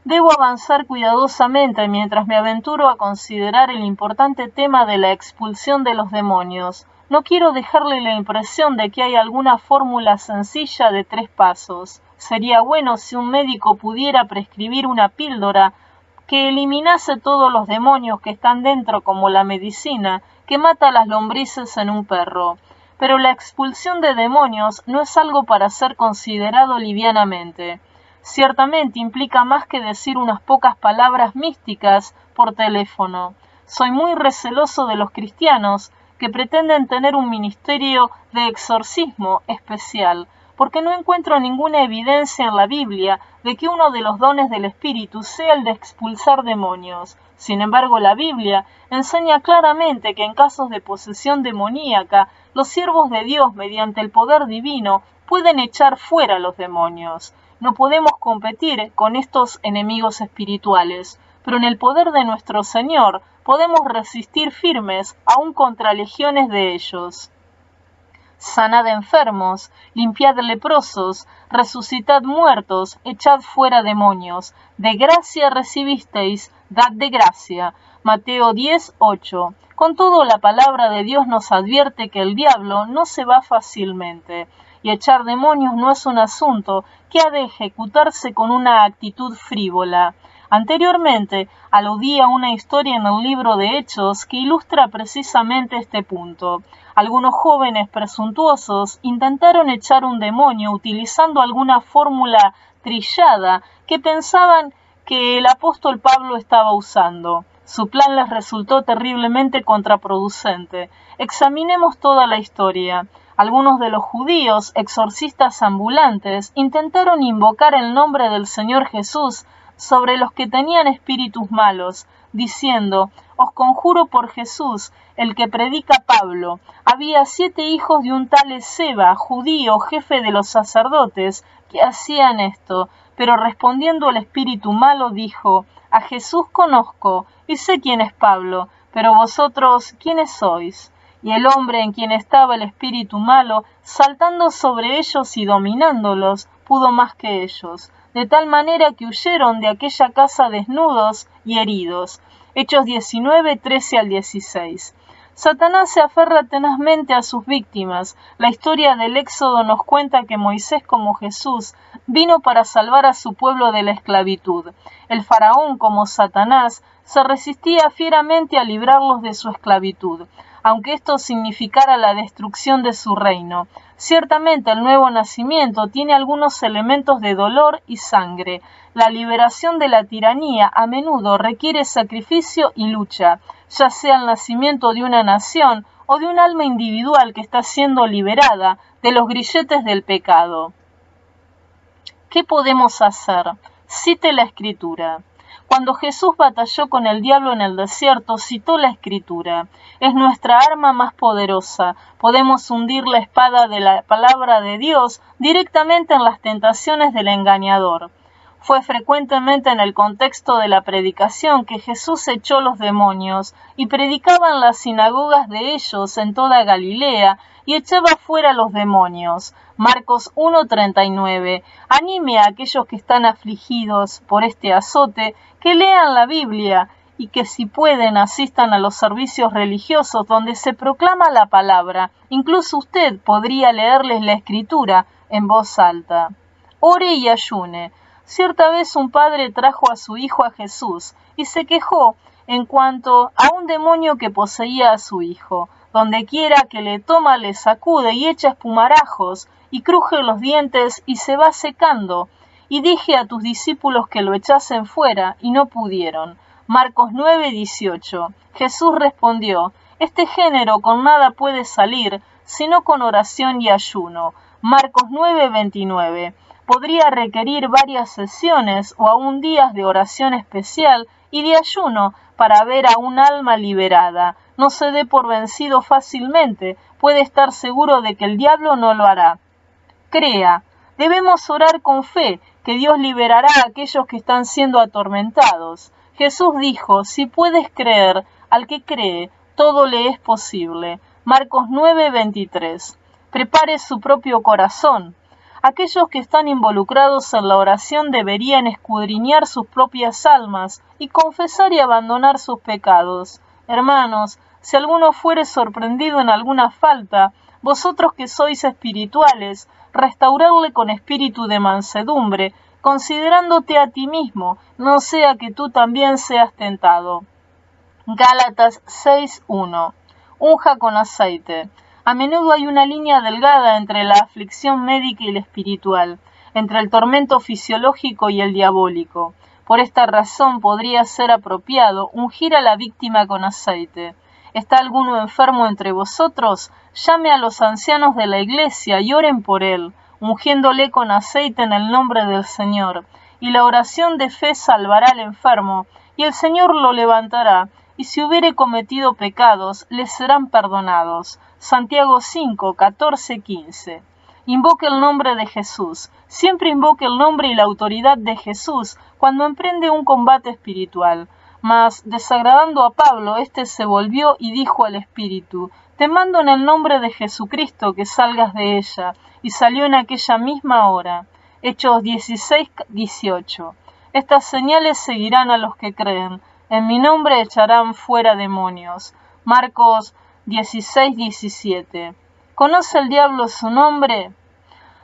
Debo avanzar cuidadosamente mientras me aventuro a considerar el importante tema de la expulsión de los demonios. No quiero dejarle la impresión de que hay alguna fórmula sencilla de 3 pasos. Sería bueno si un médico pudiera prescribir una píldora que eliminase todos los demonios que están dentro, como la medicina que mata las lombrices en un perro. Pero la expulsión de demonios no es algo para ser considerado livianamente. Ciertamente implica más que decir unas pocas palabras místicas por teléfono. Soy muy receloso de los cristianos que pretenden tener un ministerio de exorcismo especial, porque no encuentro ninguna evidencia en la Biblia de que uno de los dones del Espíritu sea el de expulsar demonios. Sin embargo, la Biblia enseña claramente que en casos de posesión demoníaca, los siervos de Dios, mediante el poder divino, pueden echar fuera a los demonios. No podemos competir con estos enemigos espirituales, pero en el poder de nuestro Señor podemos resistir firmes aún contra legiones de ellos. Sanad enfermos, limpiad leprosos, resucitad muertos, echad fuera demonios. De gracia recibisteis, dad de gracia. Mateo 10:8. Con todo, la palabra de Dios nos advierte que el diablo no se va fácilmente, y echar demonios no es un asunto que ha de ejecutarse con una actitud frívola. Anteriormente, aludí a una historia en el libro de Hechos que ilustra precisamente este punto. Algunos jóvenes presuntuosos intentaron echar un demonio utilizando alguna fórmula trillada que pensaban que el apóstol Pablo estaba usando. Su plan les resultó terriblemente contraproducente. Examinemos toda la historia. Algunos de los judíos, exorcistas ambulantes, intentaron invocar el nombre del Señor Jesús sobre los que tenían espíritus malos, diciendo: os conjuro por Jesús, el que predica Pablo. Había 7 hijos de un tal Esceva, judío, jefe de los sacerdotes, que hacían esto. Pero respondiendo el espíritu malo, dijo: a Jesús conozco, y sé quién es Pablo, pero vosotros, ¿quiénes sois? Y el hombre en quien estaba el espíritu malo, saltando sobre ellos y dominándolos, pudo más que ellos, de tal manera que huyeron de aquella casa desnudos y heridos. Hechos 19, 13 al 16. Satanás se aferra tenazmente a sus víctimas. La historia del Éxodo nos cuenta que Moisés, como Jesús, vino para salvar a su pueblo de la esclavitud. El faraón, como Satanás, se resistía fieramente a librarlos de su esclavitud, aunque esto significara la destrucción de su reino. Ciertamente el nuevo nacimiento tiene algunos elementos de dolor y sangre. La liberación de la tiranía a menudo requiere sacrificio y lucha, ya sea el nacimiento de una nación o de un alma individual que está siendo liberada de los grilletes del pecado. ¿Qué podemos hacer? Cite la Escritura. Cuando Jesús batalló con el diablo en el desierto, citó la Escritura. Es nuestra arma más poderosa. Podemos hundir la espada de la palabra de Dios directamente en las tentaciones del engañador. Fue frecuentemente en el contexto de la predicación que Jesús echó los demonios y predicaba en las sinagogas de ellos en toda Galilea y echaba fuera los demonios. Marcos 1:39. Anime a aquellos que están afligidos por este azote que lean la Biblia y que si pueden asistan a los servicios religiosos donde se proclama la palabra. Incluso usted podría leerles la Escritura en voz alta. Ore y ayune. Cierta vez un padre trajo a su hijo a Jesús y se quejó en cuanto a un demonio que poseía a su hijo. Donde quiera que le toma le sacude y echa espumarajos y cruje los dientes y se va secando. Y dije a tus discípulos que lo echasen fuera y no pudieron. Marcos 9:18. Jesús respondió: este género con nada puede salir sino con oración y ayuno. Marcos 9:29. Podría requerir varias sesiones o aún días de oración especial y de ayuno para ver a un alma liberada. No se dé por vencido fácilmente, puede estar seguro de que el diablo no lo hará. Crea, debemos orar con fe, que Dios liberará a aquellos que están siendo atormentados. Jesús dijo: si puedes creer, al que cree, todo le es posible. Marcos 9:23. Prepare su propio corazón. Aquellos que están involucrados en la oración deberían escudriñar sus propias almas y confesar y abandonar sus pecados. Hermanos, si alguno fuere sorprendido en alguna falta, vosotros que sois espirituales, restaurarle con espíritu de mansedumbre, considerándote a ti mismo, no sea que tú también seas tentado. Gálatas 6:1. Unja con aceite. A menudo hay una línea delgada entre la aflicción médica y la espiritual. entre el tormento fisiológico y el diabólico. Por esta razón podría ser apropiado ungir a la víctima con aceite. ¿Está alguno enfermo entre vosotros? Llame a los ancianos de la iglesia y oren por él, ungiéndole con aceite en el nombre del Señor. Y la oración de fe salvará al enfermo, y el Señor lo levantará, y si hubiere cometido pecados, les serán perdonados. Santiago 5, 14, 15. Invoque el nombre de Jesús. Siempre invoque el nombre y la autoridad de Jesús cuando emprende un combate espiritual. Mas, desagradando a Pablo, éste se volvió y dijo al espíritu: Te mando en el nombre de Jesucristo que salgas de ella. Y salió en aquella misma hora. Hechos 16, 18. Estas señales seguirán a los que creen. En mi nombre echarán fuera demonios. Marcos 16, 17. ¿Conoce el diablo su nombre?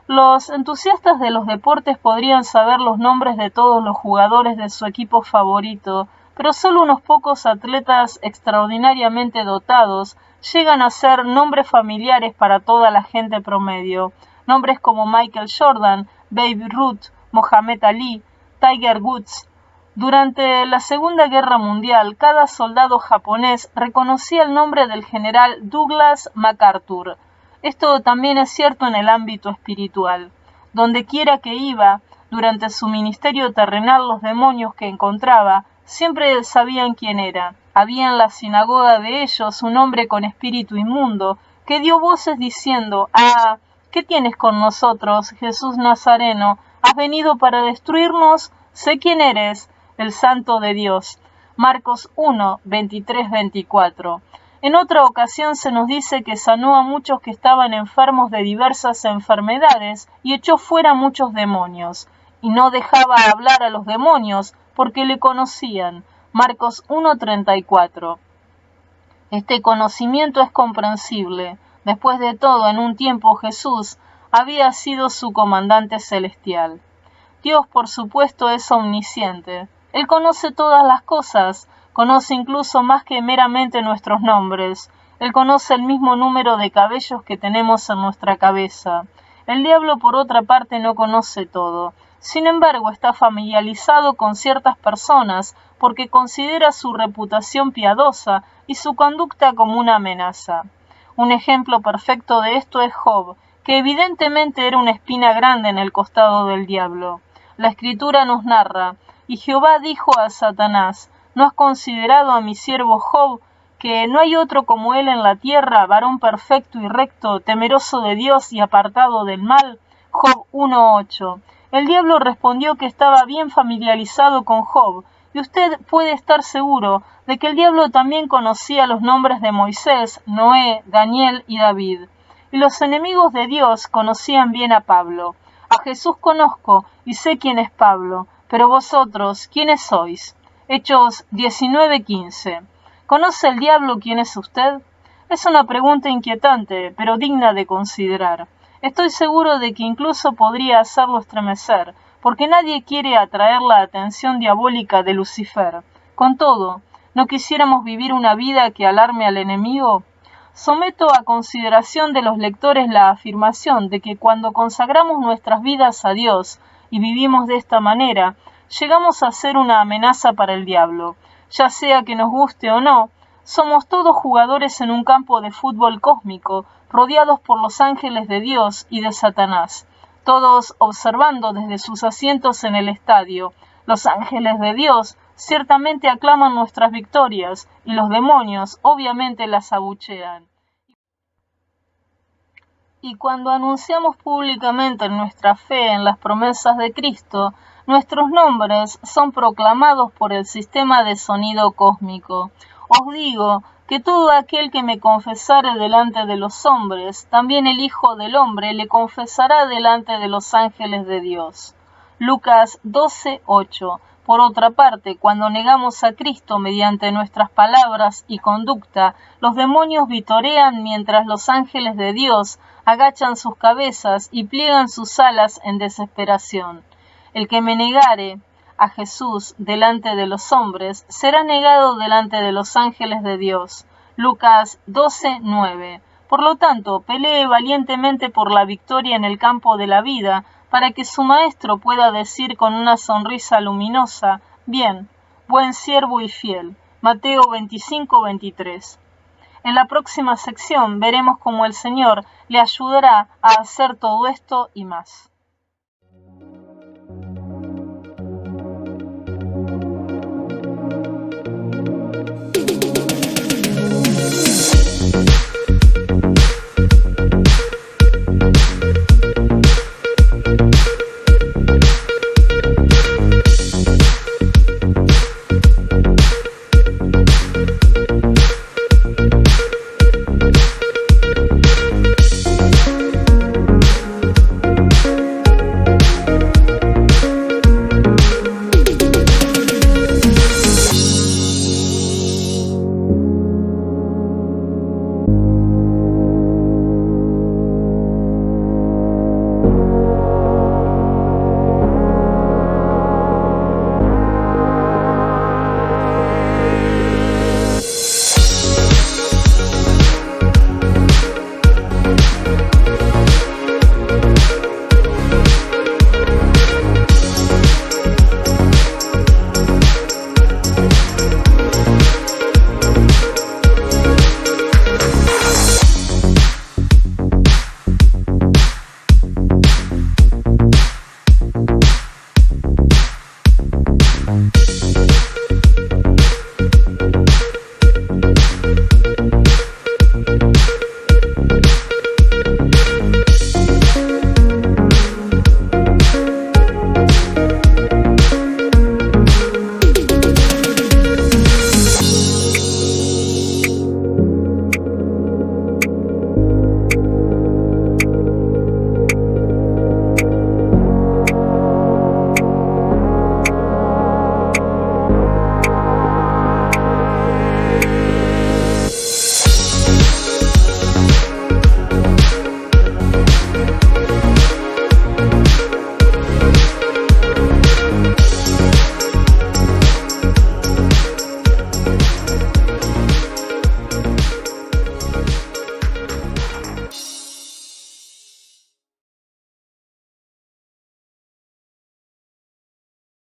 Los entusiastas de los deportes podrían saber los nombres de todos los jugadores de su equipo favorito, pero solo unos pocos atletas extraordinariamente dotados llegan a ser nombres familiares para toda la gente promedio. Nombres como Michael Jordan, Babe Ruth, Mohamed Ali, Tiger Woods. Durante la Segunda Guerra Mundial, cada soldado japonés reconocía el nombre del general Douglas MacArthur. Esto también es cierto en el ámbito espiritual. Donde quiera que iba, durante su ministerio terrenal, los demonios que encontraba siempre sabían quién era. Había en la sinagoga de ellos un hombre con espíritu inmundo que dio voces diciendo: «Ah, ¿qué tienes con nosotros, Jesús Nazareno? ¿Has venido para destruirnos? Sé quién eres, el Santo de Dios». Marcos 1, 23, 24. En otra ocasión se nos dice que sanó a muchos que estaban enfermos de diversas enfermedades y echó fuera muchos demonios. Y no dejaba hablar a los demonios porque le conocían. Marcos 1, 34. Este conocimiento es comprensible. Después de todo, en un tiempo Jesús había sido su comandante celestial. Dios, por supuesto, es omnisciente. Él conoce todas las cosas, conoce incluso más que meramente nuestros nombres. Él conoce el mismo número de cabellos que tenemos en nuestra cabeza. El diablo, por otra parte, no conoce todo. Sin embargo, está familiarizado con ciertas personas porque considera su reputación piadosa y su conducta como una amenaza. Un ejemplo perfecto de esto es Job, que evidentemente era una espina grande en el costado del diablo. La Escritura nos narra: «Y Jehová dijo a Satanás: ¿No has considerado a mi siervo Job, que no hay otro como él en la tierra, varón perfecto y recto, temeroso de Dios y apartado del mal?» Job 1:8. El diablo respondió que estaba bien familiarizado con Job, y usted puede estar seguro de que el diablo también conocía los nombres de Moisés, Noé, Daniel y David. Y los enemigos de Dios conocían bien a Pablo. A Jesús conozco y sé quién es Pablo, pero vosotros, ¿quiénes sois? Hechos 19:15. ¿Conoce el diablo quién es usted? Es una pregunta inquietante, pero digna de considerar. Estoy seguro de que incluso podría hacerlo estremecer, porque nadie quiere atraer la atención diabólica de Lucifer. Con todo, ¿no quisiéramos vivir una vida que alarme al enemigo? Someto a consideración de los lectores la afirmación de que cuando consagramos nuestras vidas a Dios y vivimos de esta manera, llegamos a ser una amenaza para el diablo. Ya sea que nos guste o no, somos todos jugadores en un campo de fútbol cósmico, rodeados por los ángeles de Dios y de Satanás, todos observando desde sus asientos en el estadio. Los ángeles de Dios ciertamente aclaman nuestras victorias y los demonios obviamente las abuchean. Y cuando anunciamos públicamente nuestra fe en las promesas de Cristo, nuestros nombres son proclamados por el sistema de sonido cósmico. Os digo que todo aquel que me confesare delante de los hombres, también el Hijo del Hombre le confesará delante de los ángeles de Dios. Lucas 12:8. Por otra parte, cuando negamos a Cristo mediante nuestras palabras y conducta, los demonios vitorean mientras los ángeles de Dios agachan sus cabezas y pliegan sus alas en desesperación. El que me negare a Jesús delante de los hombres será negado delante de los ángeles de Dios. Lucas 12:9. Por lo tanto, pelee valientemente por la victoria en el campo de la vida, para que su maestro pueda decir con una sonrisa luminosa: bien, buen siervo y fiel. Mateo 25-23. En la próxima sección veremos cómo el Señor le ayudará a hacer todo esto y más. Bye.